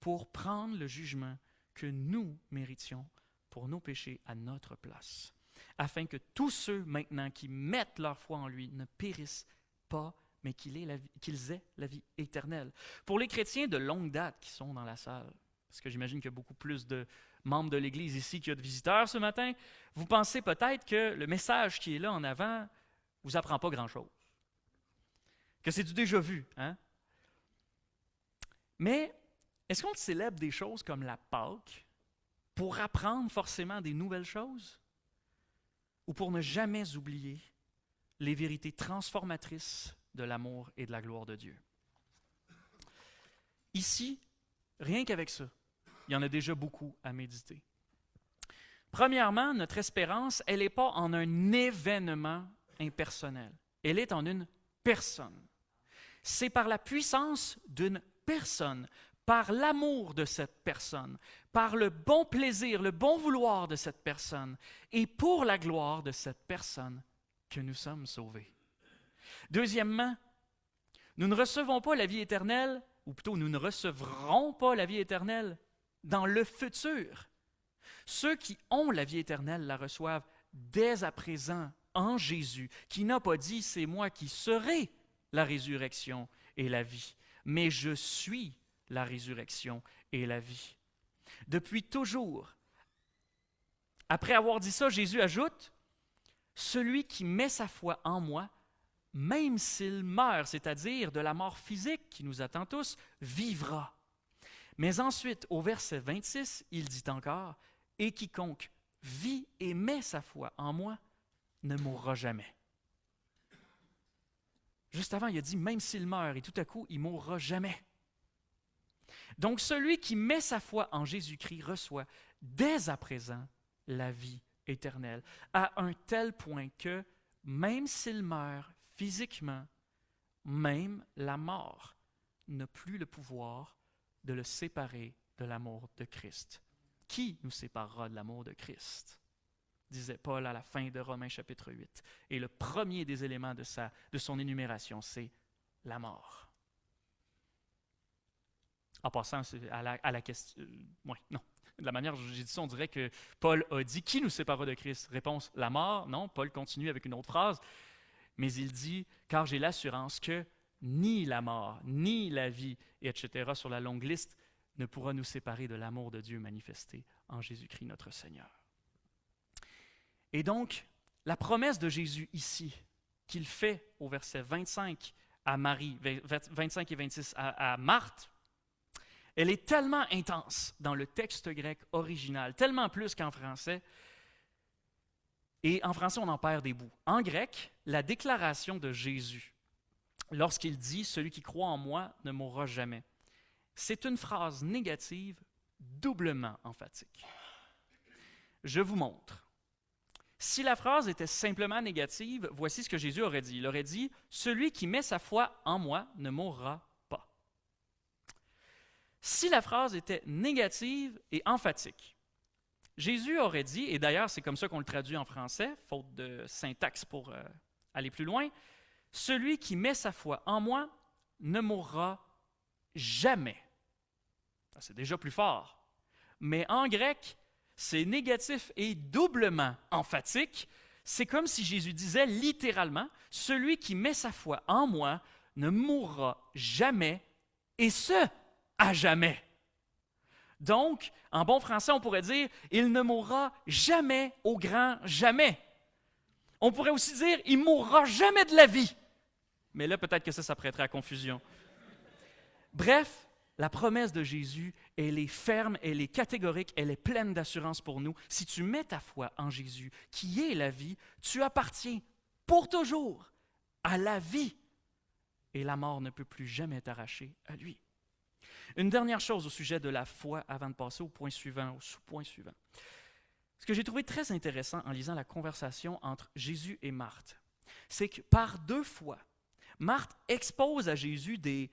pour prendre le jugement que nous méritions pour nos péchés à notre place, afin que tous ceux maintenant qui mettent leur foi en lui ne périssent pas, mais qu'ils aient la vie éternelle. Pour les chrétiens de longue date qui sont dans la salle, parce que j'imagine qu'il y a beaucoup plus de membres de l'Église ici qu'il y a de visiteurs ce matin, vous pensez peut-être que le message qui est là en avant ne vous apprend pas grand-chose. Que c'est du déjà vu, hein? Mais est-ce qu'on célèbre des choses comme la Pâque pour apprendre forcément des nouvelles choses? Ou pour ne jamais oublier les vérités transformatrices de l'amour et de la gloire de Dieu? Ici, rien qu'avec ça, il y en a déjà beaucoup à méditer. Premièrement, notre espérance, elle n'est pas en un événement impersonnel. Elle est en une personne. C'est par la puissance d'une personne, par l'amour de cette personne, par le bon plaisir, le bon vouloir de cette personne et pour la gloire de cette personne que nous sommes sauvés. Deuxièmement, nous ne recevons pas la vie éternelle, ou plutôt nous ne recevrons pas la vie éternelle dans le futur. Ceux qui ont la vie éternelle la reçoivent dès à présent en Jésus, qui n'a pas dit « c'est moi qui serai la résurrection et la vie », mais « je suis la résurrection et la vie ». Depuis toujours. Après avoir dit ça, Jésus ajoute « celui qui met sa foi en moi, même s'il meurt, c'est-à-dire de la mort physique qui nous attend tous, vivra. » Mais ensuite, au verset 26, il dit encore « et quiconque vit et met sa foi en moi ne mourra jamais. » Juste avant, il a dit, même s'il meurt, et tout à coup, il ne mourra jamais. Donc, celui qui met sa foi en Jésus-Christ reçoit dès à présent la vie éternelle, à un tel point que, même s'il meurt physiquement, même la mort n'a plus le pouvoir de le séparer de l'amour de Christ. Qui nous séparera de l'amour de Christ? Disait Paul à la fin de Romains chapitre 8. Et le premier des éléments de son énumération, c'est la mort. En passant à la question... non. De la manière dont j'ai dit ça, on dirait que Paul a dit « Qui nous séparera de Christ ?» Réponse « La mort. » Non, Paul continue avec une autre phrase. Mais il dit « Car j'ai l'assurance que ni la mort, ni la vie, etc. sur la longue liste ne pourra nous séparer de l'amour de Dieu manifesté en Jésus-Christ notre Seigneur. » Et donc, la promesse de Jésus ici, qu'il fait au verset 25 à Marie, 25 et 26 à Marthe, elle est tellement intense dans le texte grec original, tellement plus qu'en français. Et en français, on en perd des bouts. En grec, la déclaration de Jésus, lorsqu'il dit « Celui qui croit en moi ne mourra jamais », c'est une phrase négative doublement emphatique. Je vous montre. Si la phrase était simplement négative, voici ce que Jésus aurait dit. Il aurait dit « Celui qui met sa foi en moi ne mourra pas ». Si la phrase était négative et emphatique, Jésus aurait dit, et d'ailleurs c'est comme ça qu'on le traduit en français, faute de syntaxe pour aller plus loin, « Celui qui met sa foi en moi ne mourra jamais ». C'est déjà plus fort. Mais en grec, c'est négatif et doublement emphatique. C'est comme si Jésus disait littéralement, « Celui qui met sa foi en moi ne mourra jamais, et ce, à jamais. » Donc, en bon français, on pourrait dire, « Il ne mourra jamais au grand jamais. » On pourrait aussi dire, « Il ne mourra jamais de la vie. » Mais là, peut-être que ça prêterait à confusion. Bref, la promesse de Jésus, elle est ferme, elle est catégorique, elle est pleine d'assurance pour nous. Si tu mets ta foi en Jésus, qui est la vie, tu appartiens pour toujours à la vie. Et la mort ne peut plus jamais t'arracher à lui. Une dernière chose au sujet de la foi avant de passer au point suivant, au sous-point suivant. Ce que j'ai trouvé très intéressant en lisant la conversation entre Jésus et Marthe, c'est que par 2 fois, Marthe expose à Jésus des,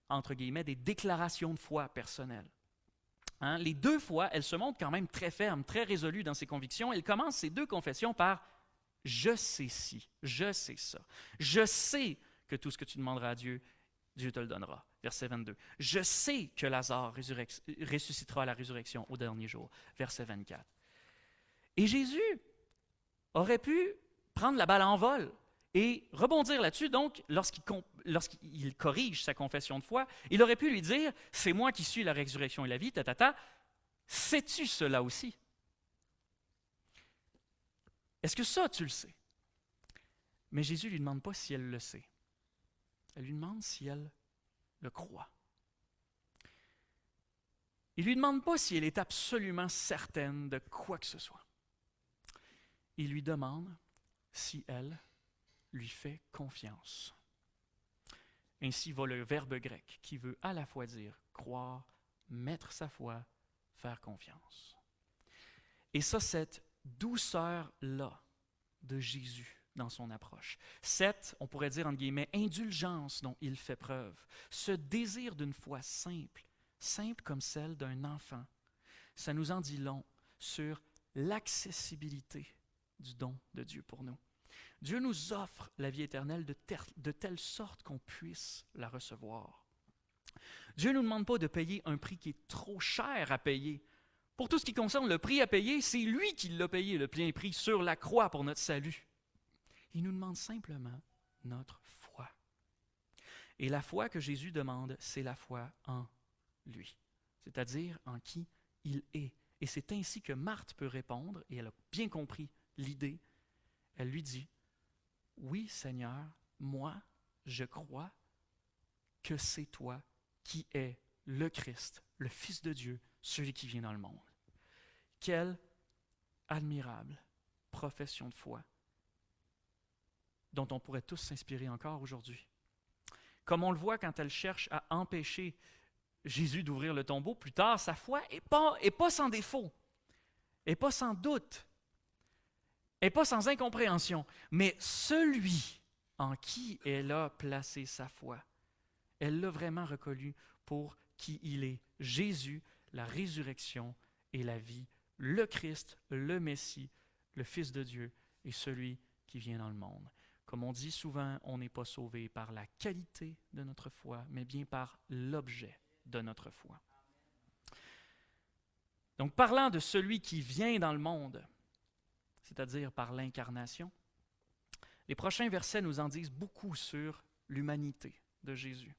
entre guillemets, des déclarations de foi personnelles. Hein? Les 2 fois, elle se montre quand même très ferme, très résolue dans ses convictions. Elle commence ses 2 confessions par « Je sais ci, je sais ça. Je sais que tout ce que tu demanderas à Dieu, Dieu te le donnera. » Verset 22. « Je sais que Lazare ressuscitera à la résurrection au dernier jour. » Verset 24. Et Jésus aurait pu prendre la balle en vol et rebondir là-dessus. Donc, lorsqu'il corrige sa confession de foi, il aurait pu lui dire « C'est moi qui suis la résurrection et la vie, sais-tu cela aussi? » Est-ce que ça, tu le sais? Mais Jésus ne lui demande pas si elle le sait. Elle lui demande si elle le croit. Il ne lui demande pas si elle est absolument certaine de quoi que ce soit. Il lui demande si elle lui fait confiance. Ainsi va le verbe grec qui veut à la fois dire croire, mettre sa foi, faire confiance. Et ça, cette douceur-là de Jésus dans son approche, cette, on pourrait dire entre guillemets, indulgence dont il fait preuve, ce désir d'une foi simple, simple comme celle d'un enfant, ça nous en dit long sur l'accessibilité du don de Dieu pour nous. Dieu nous offre la vie éternelle de telle sorte qu'on puisse la recevoir. Dieu ne nous demande pas de payer un prix qui est trop cher à payer. Pour tout ce qui concerne le prix à payer, c'est lui qui l'a payé, le plein prix sur la croix pour notre salut. Il nous demande simplement notre foi. Et la foi que Jésus demande, c'est la foi en lui, c'est-à-dire en qui il est. Et c'est ainsi que Marthe peut répondre, et elle a bien compris l'idée. Elle lui dit, « Oui, Seigneur, moi, je crois que c'est toi qui es le Christ, le Fils de Dieu, celui qui vient dans le monde. » Quelle admirable profession de foi. dont on pourrait tous s'inspirer encore aujourd'hui. Comme on le voit quand elle cherche à empêcher Jésus d'ouvrir le tombeau, plus tard, sa foi n'est pas sans défaut, n'est pas sans doute, n'est pas sans incompréhension, mais celui en qui elle a placé sa foi, elle l'a vraiment reconnu pour qui il est, Jésus, la résurrection et la vie, le Christ, le Messie, le Fils de Dieu et celui qui vient dans le monde. Comme on dit souvent, on n'est pas sauvé par la qualité de notre foi, mais bien par l'objet de notre foi. Donc, parlant de celui qui vient dans le monde, c'est-à-dire par l'incarnation, les prochains versets nous en disent beaucoup sur l'humanité de Jésus.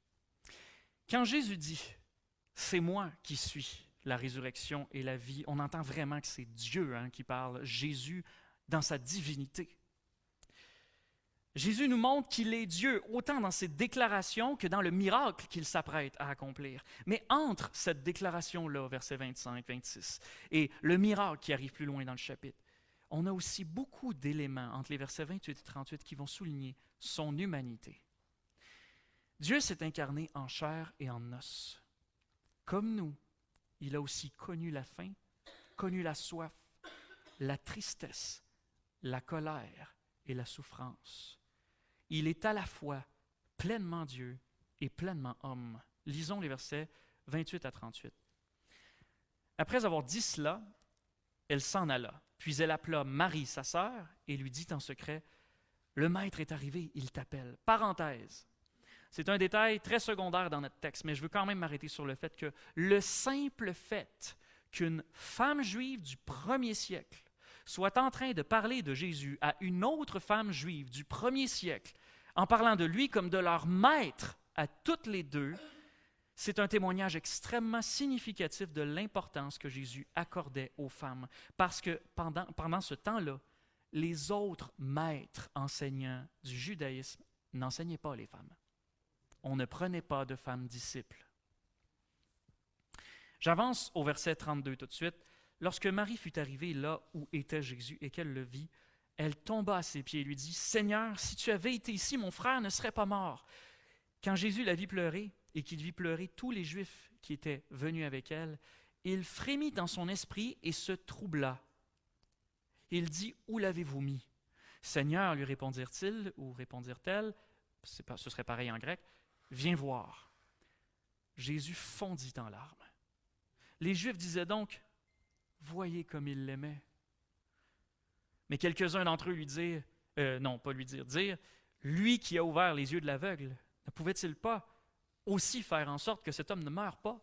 Quand Jésus dit « C'est moi qui suis la résurrection et la vie », on entend vraiment que c'est Dieu qui parle, Jésus dans sa divinité. Jésus nous montre qu'il est Dieu, autant dans ses déclarations que dans le miracle qu'il s'apprête à accomplir. Mais entre cette déclaration-là, versets 25-26, et le miracle qui arrive plus loin dans le chapitre, on a aussi beaucoup d'éléments entre les versets 28 et 38 qui vont souligner son humanité. Dieu s'est incarné en chair et en os. Comme nous, il a aussi connu la faim, connu la soif, la tristesse, la colère et la souffrance. Il est à la fois pleinement Dieu et pleinement homme. Lisons les versets 28 à 38. Après avoir dit cela, elle s'en alla. Puis elle appela Marie, sa sœur, et lui dit en secret, « Le maître est arrivé, il t'appelle. » Parenthèse. C'est un détail très secondaire dans notre texte, mais je veux quand même m'arrêter sur le fait que le simple fait qu'une femme juive du premier siècle soit en train de parler de Jésus à une autre femme juive du premier siècle, en parlant de lui comme de leur maître à toutes les deux, c'est un témoignage extrêmement significatif de l'importance que Jésus accordait aux femmes, parce que pendant ce temps-là, les autres maîtres enseignants du judaïsme n'enseignaient pas les femmes. On ne prenait pas de femmes disciples. J'avance au verset 32 tout de suite. Lorsque Marie fut arrivée là où était Jésus et qu'elle le vit, elle tomba à ses pieds et lui dit, « Seigneur, si tu avais été ici, mon frère ne serait pas mort. » Quand Jésus la vit pleurer et qu'il vit pleurer tous les Juifs qui étaient venus avec elle, il frémit dans son esprit et se troubla. Il dit, « Où l'avez-vous mis? » « Seigneur, lui répondirent-ils ou répondirent-elles, ce serait pareil en grec, « Viens voir. » Jésus fondit en larmes. Les Juifs disaient donc, « Voyez comme il l'aimait. » Mais quelques-uns d'entre eux lui dirent, dire, « Lui qui a ouvert les yeux de l'aveugle, ne pouvait-il pas aussi faire en sorte que cet homme ne meure pas? »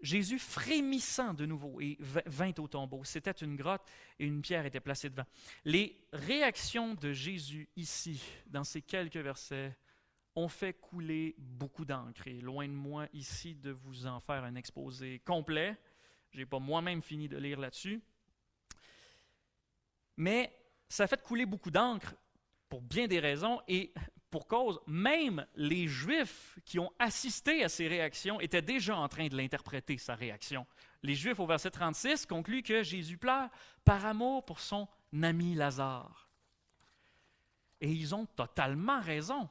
Jésus, frémissant de nouveau, et vint au tombeau. C'était une grotte et une pierre était placée devant. Les réactions de Jésus ici, dans ces quelques versets, ont fait couler beaucoup d'encre. Et loin de moi ici de vous en faire un exposé complet. Je n'ai pas moi-même fini de lire là-dessus. Mais ça a fait couler beaucoup d'encre pour bien des raisons et pour cause, même les Juifs qui ont assisté à ces réactions étaient déjà en train de l'interpréter, sa réaction. Les Juifs, au verset 36, concluent que Jésus pleure par amour pour son ami Lazare. Et ils ont totalement raison.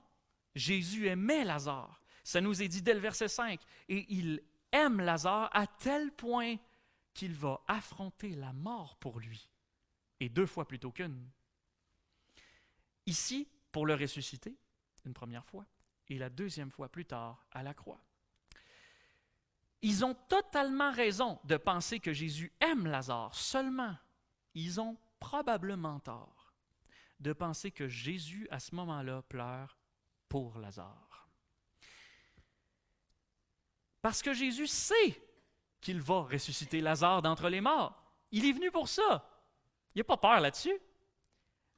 Jésus aimait Lazare. Ça nous est dit dès le verset 5. Et il aime Lazare à tel point qu'il va affronter la mort pour lui. Et 2 fois plutôt qu'une. Ici, pour le ressusciter, une première fois, et la deuxième fois plus tard à la croix. Ils ont totalement raison de penser que Jésus aime Lazare. Seulement, ils ont probablement tort de penser que Jésus, à ce moment-là, pleure pour Lazare. Parce que Jésus sait qu'il va ressusciter Lazare d'entre les morts. Il est venu pour ça. Il n'a pas peur là-dessus.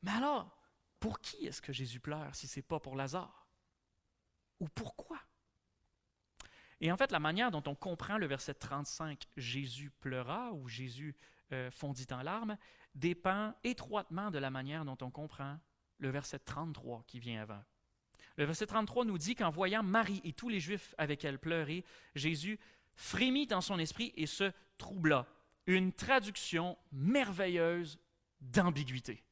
Mais alors, pour qui est-ce que Jésus pleure si ce n'est pas pour Lazare? Ou pourquoi? Et en fait, la manière dont on comprend le verset 35, « Jésus pleura » ou « Jésus fondit en larmes » dépend étroitement de la manière dont on comprend le verset 33 qui vient avant. Le verset 33 nous dit qu'en voyant Marie et tous les Juifs avec elle pleurer, Jésus frémit dans son esprit et se troubla. Une traduction merveilleuse d'ambiguïté.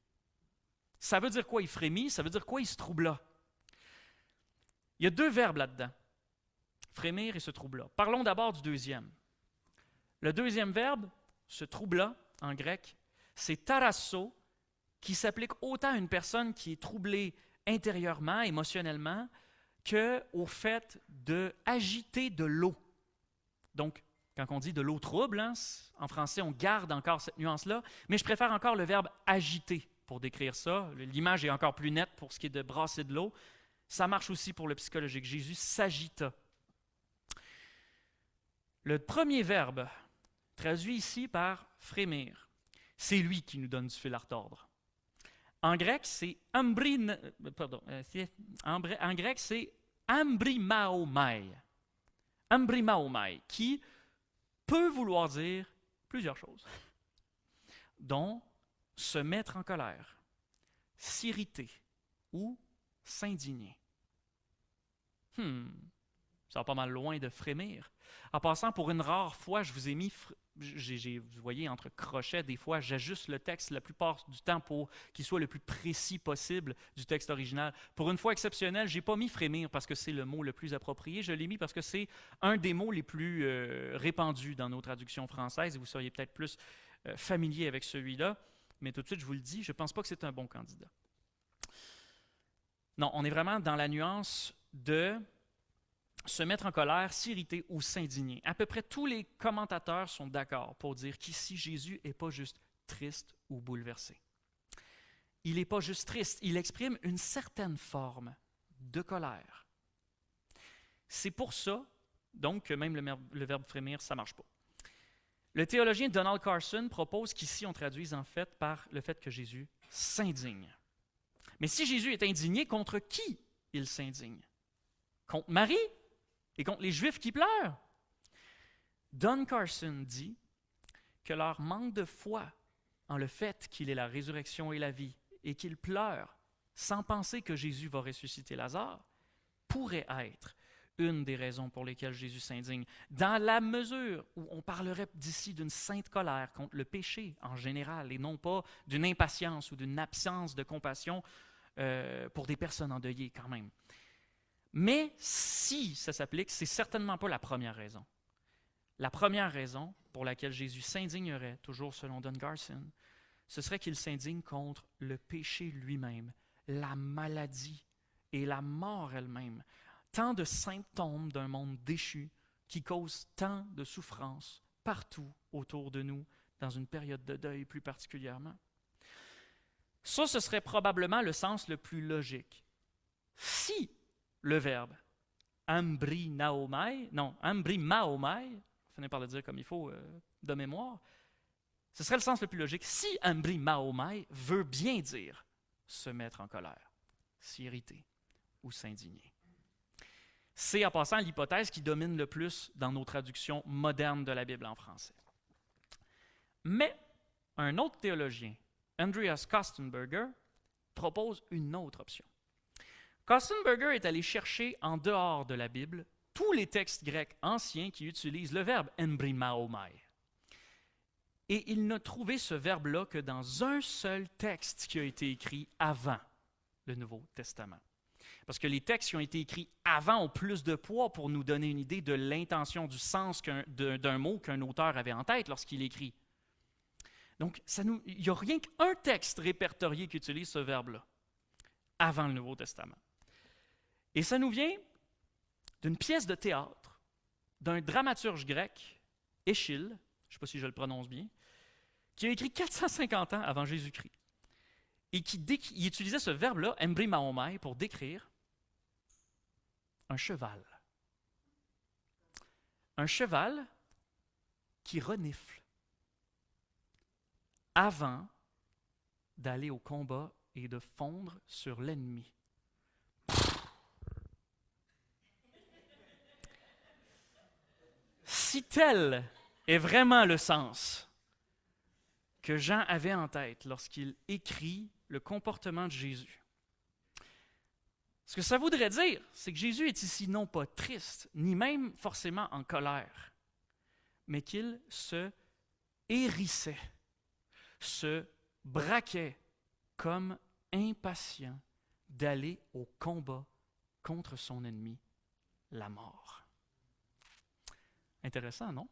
Ça veut dire quoi il frémit? Ça veut dire quoi il se troubla? Il y a deux verbes là-dedans. Frémir et se troubla. Parlons d'abord du deuxième. Le deuxième verbe, se troubla, en grec, c'est tarasso, qui s'applique autant à une personne qui est troublée intérieurement, émotionnellement, qu'au fait d'agiter de l'eau. Donc, quand on dit de l'eau trouble, hein, en français, on garde encore cette nuance-là, mais je préfère encore le verbe agiter pour décrire ça. L'image est encore plus nette pour ce qui est de brasser de l'eau. Ça marche aussi pour le psychologique. Jésus s'agita. Le premier verbe, traduit ici par frémir, c'est lui qui nous donne du fil à retordre. En grec, c'est ambrimaomai. Ambrimaomai, qui peut vouloir dire plusieurs choses, dont se mettre en colère, s'irriter ou s'indigner. Ça va pas mal loin de frémir. En passant, pour une rare fois, je vous ai mis, vous voyez, entre crochets, des fois, j'ajuste le texte la plupart du temps pour qu'il soit le plus précis possible du texte original. Pour une fois exceptionnelle, je n'ai pas mis frémir parce que c'est le mot le plus approprié, je l'ai mis parce que c'est un des mots les plus répandus dans nos traductions françaises et vous seriez peut-être plus familier avec celui-là, mais tout de suite, je vous le dis, je ne pense pas que c'est un bon candidat. Non, on est vraiment dans la nuance de se mettre en colère, s'irriter ou s'indigner. À peu près tous les commentateurs sont d'accord pour dire qu'ici, Jésus n'est pas juste triste ou bouleversé. Il n'est pas juste triste, il exprime une certaine forme de colère. C'est pour ça, donc, que même le verbe frémir, ça ne marche pas. Le théologien Donald Carson propose qu'ici, on traduise en fait par le fait que Jésus s'indigne. Mais si Jésus est indigné, contre qui il s'indigne? Contre Marie? Et contre les Juifs qui pleurent? Don Carson dit que leur manque de foi en le fait qu'il est la résurrection et la vie et qu'ils pleurent sans penser que Jésus va ressusciter Lazare pourrait être une des raisons pour lesquelles Jésus s'indigne, dans la mesure où on parlerait d'ici d'une sainte colère contre le péché en général et non pas d'une impatience ou d'une absence de compassion pour des personnes endeuillées quand même. Mais si ça s'applique, ce n'est certainement pas la première raison. La première raison pour laquelle Jésus s'indignerait, toujours selon Don Carson, ce serait qu'il s'indigne contre le péché lui-même, la maladie et la mort elle-même. Tant de symptômes d'un monde déchu qui causent tant de souffrance partout autour de nous, dans une période de deuil plus particulièrement. Ça, ce serait probablement le sens le plus logique. Si le verbe ambrimaomai, finir par le dire comme il faut de mémoire, ce serait le sens le plus logique. Si ambrimaomai veut bien dire se mettre en colère, s'irriter ou s'indigner. C'est en passant l'hypothèse qui domine le plus dans nos traductions modernes de la Bible en français. Mais un autre théologien, Andreas Kostenberger, propose une autre option. Kostenberger est allé chercher en dehors de la Bible tous les textes grecs anciens qui utilisent le verbe embrimaomai. Et il n'a trouvé ce verbe-là que dans un seul texte qui a été écrit avant le Nouveau Testament. Parce que les textes qui ont été écrits avant ont plus de poids pour nous donner une idée de l'intention, du sens d'un mot qu'un auteur avait en tête lorsqu'il écrit. Donc, il n'y a rien qu'un texte répertorié qui utilise ce verbe-là, avant le Nouveau Testament. Et ça nous vient d'une pièce de théâtre, d'un dramaturge grec, Échille, je ne sais pas si je le prononce bien, qui a écrit 450 ans avant Jésus-Christ, et qui utilisait ce verbe-là, embrimaomai, pour décrire un cheval. Un cheval qui renifle avant d'aller au combat et de fondre sur l'ennemi. Si tel est vraiment le sens que Jean avait en tête lorsqu'il écrit le comportement de Jésus, ce que ça voudrait dire, c'est que Jésus est ici non pas triste, ni même forcément en colère, mais qu'il se hérissait, se braquait comme impatient d'aller au combat contre son ennemi, la mort. Intéressant, non?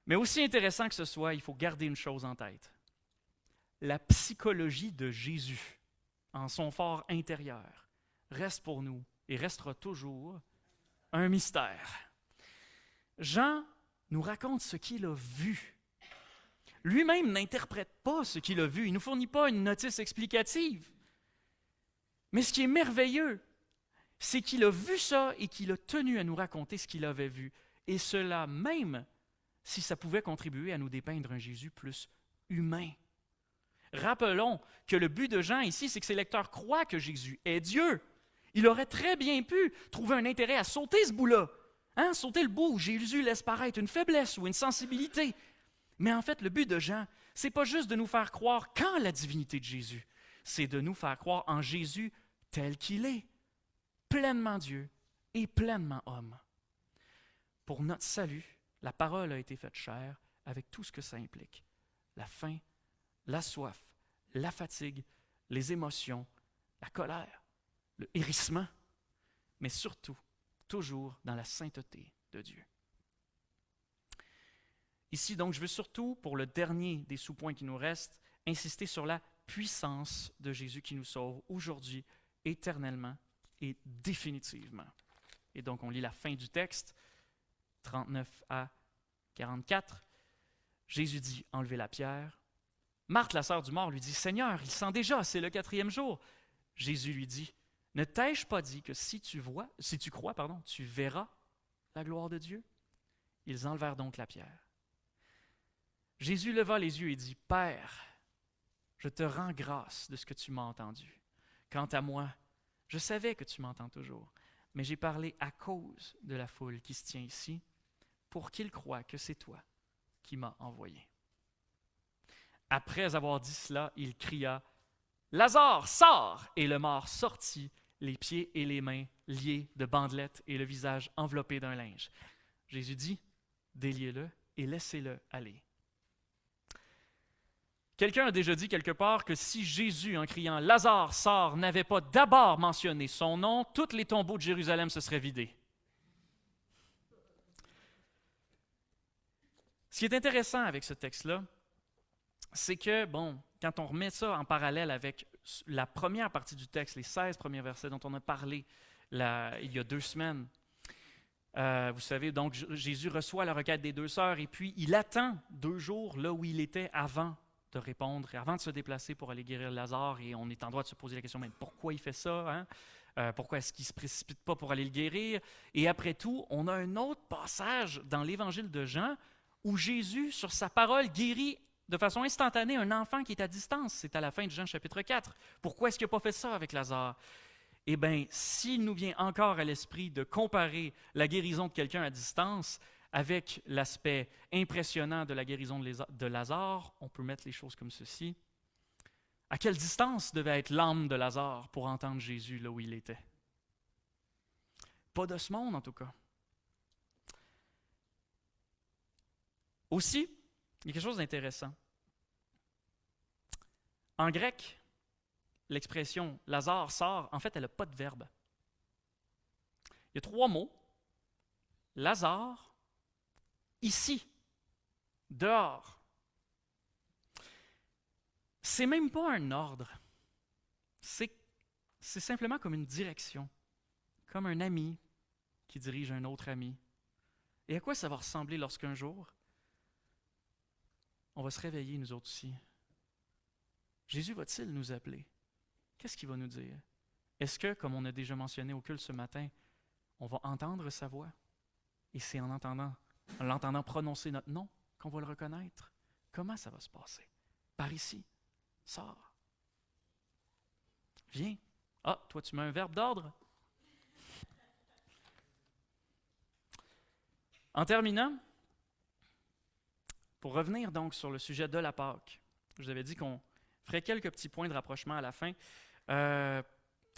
Mais aussi intéressant que ce soit, il faut garder une chose en tête. La psychologie de Jésus, en son fort intérieur, reste pour nous et restera toujours un mystère. Jean nous raconte ce qu'il a vu. Lui-même n'interprète pas ce qu'il a vu. Il ne nous fournit pas une notice explicative. Mais ce qui est merveilleux, c'est qu'il a vu ça et qu'il a tenu à nous raconter ce qu'il avait vu. Et cela même si ça pouvait contribuer à nous dépeindre un Jésus plus humain. Rappelons que le but de Jean ici, c'est que ses lecteurs croient que Jésus est Dieu. Il aurait très bien pu trouver un intérêt à sauter ce bout-là, sauter le bout où Jésus laisse paraître une faiblesse ou une sensibilité. Mais en fait, le but de Jean, c'est pas juste de nous faire croire qu'en la divinité de Jésus, c'est de nous faire croire en Jésus tel qu'il est, pleinement Dieu et pleinement homme. Pour notre salut, la parole a été faite chair avec tout ce que ça implique. La faim, la soif, la fatigue, les émotions, la colère, le hérissement, mais surtout, toujours dans la sainteté de Dieu. Ici, donc, je veux surtout, pour le dernier des sous-points qui nous restent, insister sur la puissance de Jésus qui nous sauve aujourd'hui, éternellement et définitivement. Et donc, on lit la fin du texte, 39 à 44. Jésus dit, enlevez la pierre. Marthe, la sœur du mort, lui dit, Seigneur, il sent déjà, c'est le 4e jour. Jésus lui dit, ne t'ai-je pas dit que si tu crois, tu verras la gloire de Dieu? Ils enlevèrent donc la pierre. Jésus leva les yeux et dit, Père, je te rends grâce de ce que tu m'as entendu. Quant à moi, je savais que tu m'entends toujours, mais j'ai parlé à cause de la foule qui se tient ici, pour qu'ils croient que c'est toi qui m'as envoyé. Après avoir dit cela, il cria, Lazare, sors! Et le mort sortit, les pieds et les mains liés de bandelettes et le visage enveloppé d'un linge. Jésus dit, déliez-le et laissez-le aller. Quelqu'un a déjà dit quelque part que si Jésus, en criant « Lazare, sors », n'avait pas d'abord mentionné son nom, tous les tombeaux de Jérusalem se seraient vidés. Ce qui est intéressant avec ce texte-là, c'est que, quand on remet ça en parallèle avec la première partie du texte, les 16 premiers versets dont on a parlé il y a 2 semaines, vous savez, donc Jésus reçoit la requête des 2 sœurs et puis il attend 2 jours là où il était avant de répondre et avant de se déplacer pour aller guérir Lazare. Et on est en droit de se poser la question, mais pourquoi il fait ça? Pourquoi est-ce qu'il ne se précipite pas pour aller le guérir? Et après tout, on a un autre passage dans l'Évangile de Jean où Jésus, sur sa parole, guérit de façon instantanée un enfant qui est à distance. C'est à la fin de Jean chapitre 4. Pourquoi est-ce qu'il n'a pas fait ça avec Lazare? Eh bien, s'il nous vient encore à l'esprit de comparer la guérison de quelqu'un à distance avec l'aspect impressionnant de la guérison de Lazare, on peut mettre les choses comme ceci. À quelle distance devait être l'âme de Lazare pour entendre Jésus là où il était? Pas de ce monde, en tout cas. Aussi, il y a quelque chose d'intéressant. En grec, l'expression « Lazare sort », en fait, elle n'a pas de verbe. Il y a 3 mots. Lazare, ici, dehors. C'est même pas un ordre. C'est simplement comme une direction, comme un ami qui dirige un autre ami. Et à quoi ça va ressembler lorsqu'un jour, on va se réveiller, nous autres aussi? Jésus va-t-il nous appeler? Qu'est-ce qu'il va nous dire? Est-ce que, comme on a déjà mentionné au culte ce matin, on va entendre sa voix? Et c'est en l'entendant prononcer notre nom qu'on va le reconnaître. Comment ça va se passer? Par ici. Sors. Viens. Ah, toi, tu mets un verbe d'ordre? En terminant, pour revenir donc sur le sujet de la Pâque, je vous avais dit qu'on ferait quelques petits points de rapprochement à la fin.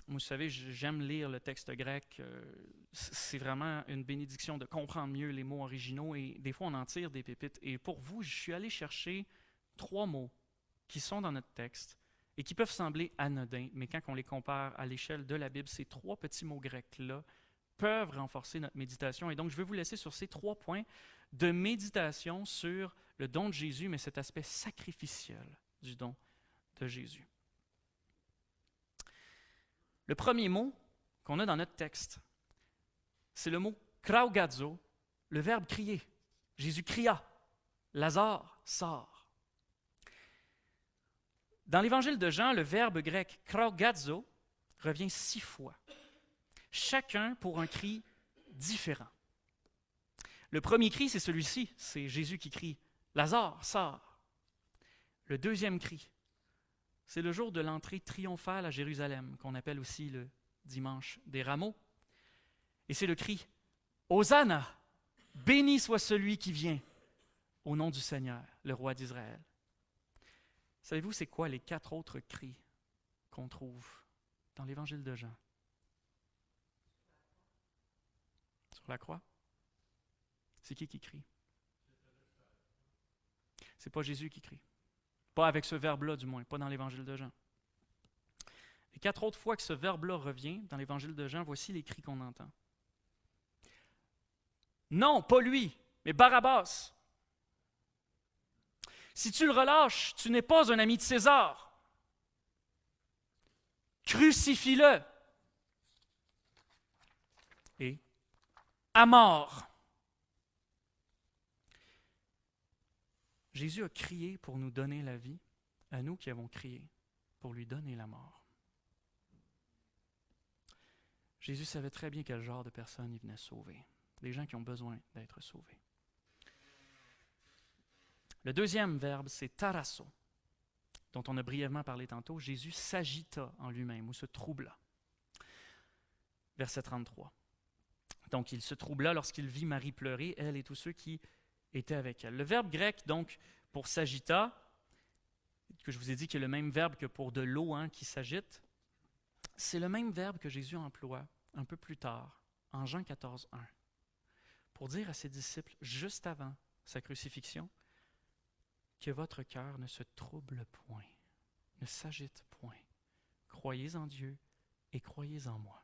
Vous savez, j'aime lire le texte grec. C'est vraiment une bénédiction de comprendre mieux les mots originaux et des fois on en tire des pépites. Et pour vous, je suis allé chercher 3 mots qui sont dans notre texte et qui peuvent sembler anodins, mais quand on les compare à l'échelle de la Bible, ces 3 petits mots grecs-là peuvent renforcer notre méditation. Et donc, je vais vous laisser sur ces 3 points de méditation sur le don de Jésus, mais cet aspect sacrificiel du don de Jésus. Le premier mot qu'on a dans notre texte, c'est le mot kraugazo, le verbe crier. Jésus cria, Lazare sort. Dans l'évangile de Jean, le verbe grec kraugazo revient 6 fois, chacun pour un cri différent. Le premier cri, c'est celui-ci, c'est Jésus qui crie « Lazare, sors ». Le deuxième cri, c'est le jour de l'entrée triomphale à Jérusalem, qu'on appelle aussi le dimanche des rameaux. Et c'est le cri « Hosanna, béni soit celui qui vient au nom du Seigneur, le roi d'Israël ». Savez-vous c'est quoi les 4 autres cris qu'on trouve dans l'évangile de Jean? Sur la croix? C'est qui crie? C'est pas Jésus qui crie. Pas avec ce verbe-là, du moins, pas dans l'évangile de Jean. Les 4 autres fois que ce verbe-là revient dans l'évangile de Jean, voici les cris qu'on entend. Non, pas lui, mais Barabbas. Si tu le relâches, tu n'es pas un ami de César. Crucifie-le. Et à mort. Jésus a crié pour nous donner la vie, à nous qui avons crié pour lui donner la mort. Jésus savait très bien quel genre de personnes il venait sauver, des gens qui ont besoin d'être sauvés. Le deuxième verbe, c'est tarasso, dont on a brièvement parlé tantôt. Jésus s'agita en lui-même ou se troubla. Verset 33. Donc, il se troubla lorsqu'il vit Marie pleurer, elle et tous ceux qui étaient avec elle. Le verbe grec, donc, pour s'agita, que je vous ai dit qui est le même verbe que pour de l'eau qui s'agite, c'est le même verbe que Jésus emploie un peu plus tard, en Jean 14, 1, pour dire à ses disciples, juste avant sa crucifixion, que votre cœur ne se trouble point, ne s'agite point. Croyez en Dieu et croyez en moi.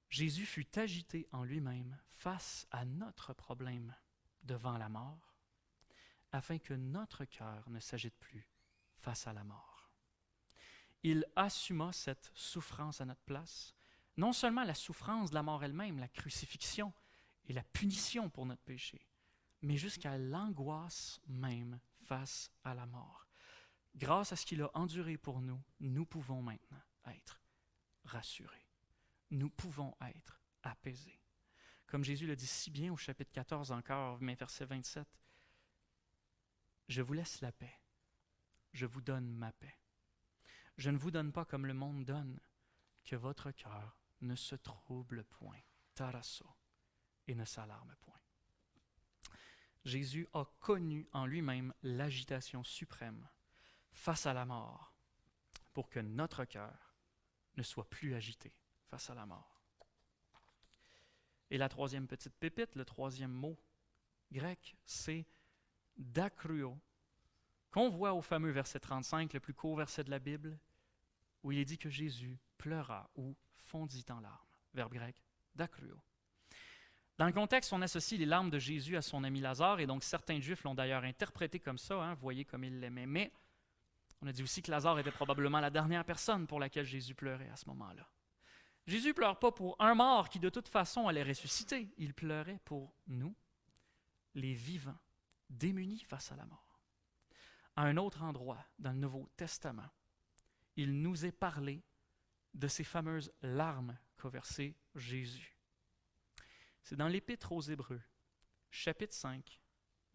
Jésus fut agité en lui-même face à notre problème devant la mort, afin que notre cœur ne s'agite plus face à la mort. Il assuma cette souffrance à notre place, non seulement la souffrance de la mort elle-même, la crucifixion et la punition pour notre péché, mais jusqu'à l'angoisse même face à la mort. Grâce à ce qu'il a enduré pour nous, nous pouvons maintenant être rassurés. Nous pouvons être apaisés. Comme Jésus le dit si bien au chapitre 14 encore, mais verset 27, « Je vous laisse la paix, je vous donne ma paix. Je ne vous donne pas comme le monde donne, que votre cœur ne se trouble point, tarasso, et ne s'alarme point. » Jésus a connu en lui-même l'agitation suprême face à la mort pour que notre cœur ne soit plus agité face à la mort. Et la troisième petite pépite, le troisième mot grec, c'est dakruo, qu'on voit au fameux verset 35, le plus court verset de la Bible, où il est dit que Jésus pleura ou fondit en larmes. Verbe grec, dakruo. Dans le contexte, on associe les larmes de Jésus à son ami Lazare, et donc certains Juifs l'ont d'ailleurs interprété comme ça, voyez comme il l'aimait. Mais on a dit aussi que Lazare était probablement la dernière personne pour laquelle Jésus pleurait à ce moment-là. Jésus ne pleure pas pour un mort qui de toute façon allait ressusciter. Il pleurait pour nous, les vivants, démunis face à la mort. À un autre endroit dans le Nouveau Testament, il nous est parlé de ces fameuses larmes qu'a versées Jésus. C'est dans l'Épître aux Hébreux, chapitre 5,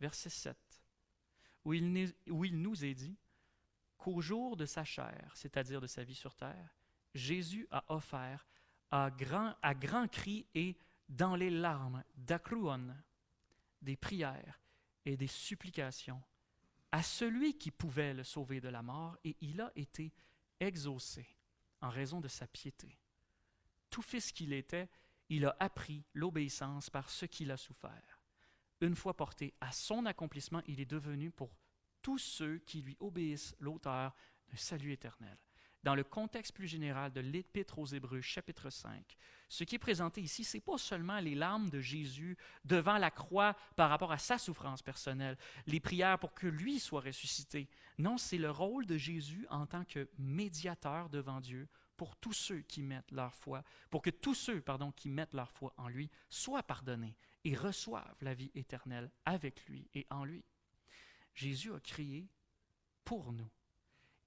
verset 7, où il nous est dit qu'au jour de sa chair, c'est-à-dire de sa vie sur terre, Jésus a offert à grands cris et dans les larmes d'akruon, des prières et des supplications à celui qui pouvait le sauver de la mort, et il a été exaucé en raison de sa piété. Tout fils qu'il était, il a appris l'obéissance par ce qu'il a souffert. Une fois porté à son accomplissement, il est devenu pour tous ceux qui lui obéissent, l'auteur d'un salut éternel. Dans le contexte plus général de l'Épître aux Hébreux, chapitre 5, ce qui est présenté ici, ce n'est pas seulement les larmes de Jésus devant la croix par rapport à sa souffrance personnelle, les prières pour que lui soit ressuscité. Non, c'est le rôle de Jésus en tant que médiateur devant Dieu pour tous ceux qui mettent leur foi, pour que tous ceux, qui mettent leur foi en lui soient pardonnés et reçoivent la vie éternelle avec lui et en lui. Jésus a crié pour nous.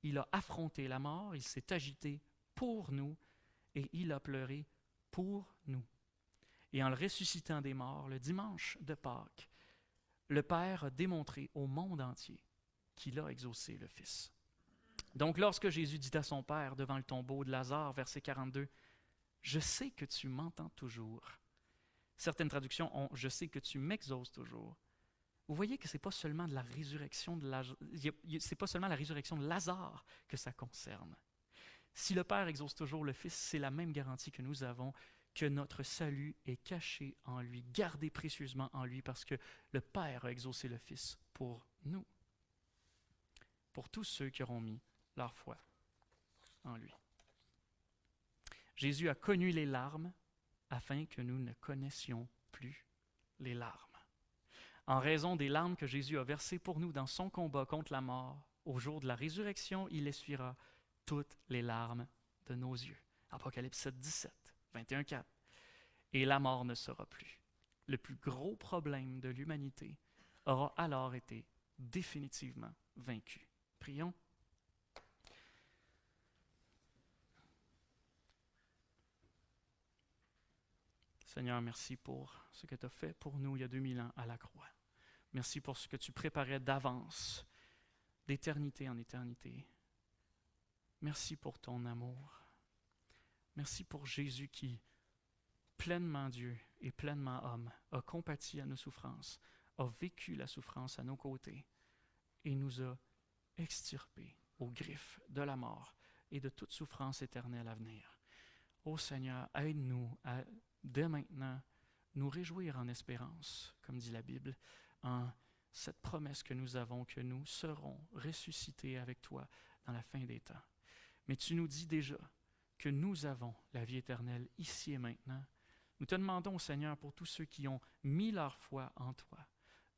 Il a affronté la mort, il s'est agité pour nous et il a pleuré pour nous. Et en le ressuscitant des morts, le dimanche de Pâques, le Père a démontré au monde entier qu'il a exaucé le Fils. Donc lorsque Jésus dit à son Père devant le tombeau de Lazare, verset 42, « Je sais que tu m'entends toujours ». Certaines traductions ont « Je sais que tu m'exauces toujours ». Vous voyez que ce n'est pas seulement de la résurrection de Lazare que ça concerne. Si le Père exauce toujours le Fils, c'est la même garantie que nous avons que notre salut est caché en lui, gardé précieusement en lui, parce que le Père a exaucé le Fils pour nous, pour tous ceux qui auront mis leur foi en lui. Jésus a connu les larmes afin que nous ne connaissions plus les larmes. En raison des larmes que Jésus a versées pour nous dans son combat contre la mort, au jour de la résurrection, il essuiera toutes les larmes de nos yeux. Apocalypse 7, 17, 21, 4. Et la mort ne sera plus. Le plus gros problème de l'humanité aura alors été définitivement vaincu. Prions. Seigneur, merci pour ce que tu as fait pour nous il y a 2000 ans à la croix. Merci pour ce que tu préparais d'avance, d'éternité en éternité. Merci pour ton amour. Merci pour Jésus qui, pleinement Dieu et pleinement homme, a compati à nos souffrances, a vécu la souffrance à nos côtés et nous a extirpés aux griffes de la mort et de toute souffrance éternelle à venir. Ô Seigneur, aide-nous à, dès maintenant, nous réjouir en espérance, comme dit la Bible, en cette promesse que nous avons, que nous serons ressuscités avec toi dans la fin des temps. Mais tu nous dis déjà que nous avons la vie éternelle ici et maintenant. Nous te demandons, Seigneur, pour tous ceux qui ont mis leur foi en toi,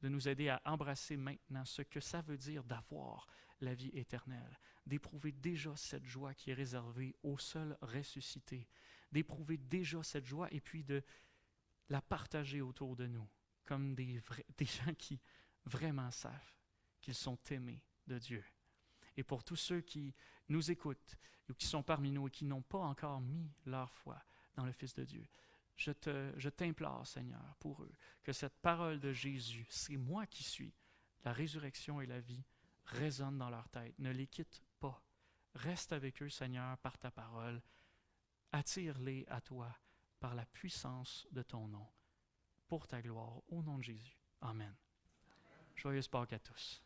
de nous aider à embrasser maintenant ce que ça veut dire d'avoir la vie éternelle, d'éprouver déjà cette joie qui est réservée aux seuls ressuscités, d'éprouver déjà cette joie et puis de la partager autour de nous, comme des gens qui vraiment savent qu'ils sont aimés de Dieu. Et pour tous ceux qui nous écoutent ou qui sont parmi nous et qui n'ont pas encore mis leur foi dans le Fils de Dieu, je t'implore, Seigneur, pour eux, que cette parole de Jésus, c'est moi qui suis, la résurrection et la vie, résonne dans leur tête. Ne les quitte pas. Reste avec eux, Seigneur, par ta parole. Attire-les à toi par la puissance de ton nom, pour ta gloire, au nom de Jésus. Amen. Joyeuse Pâques à tous.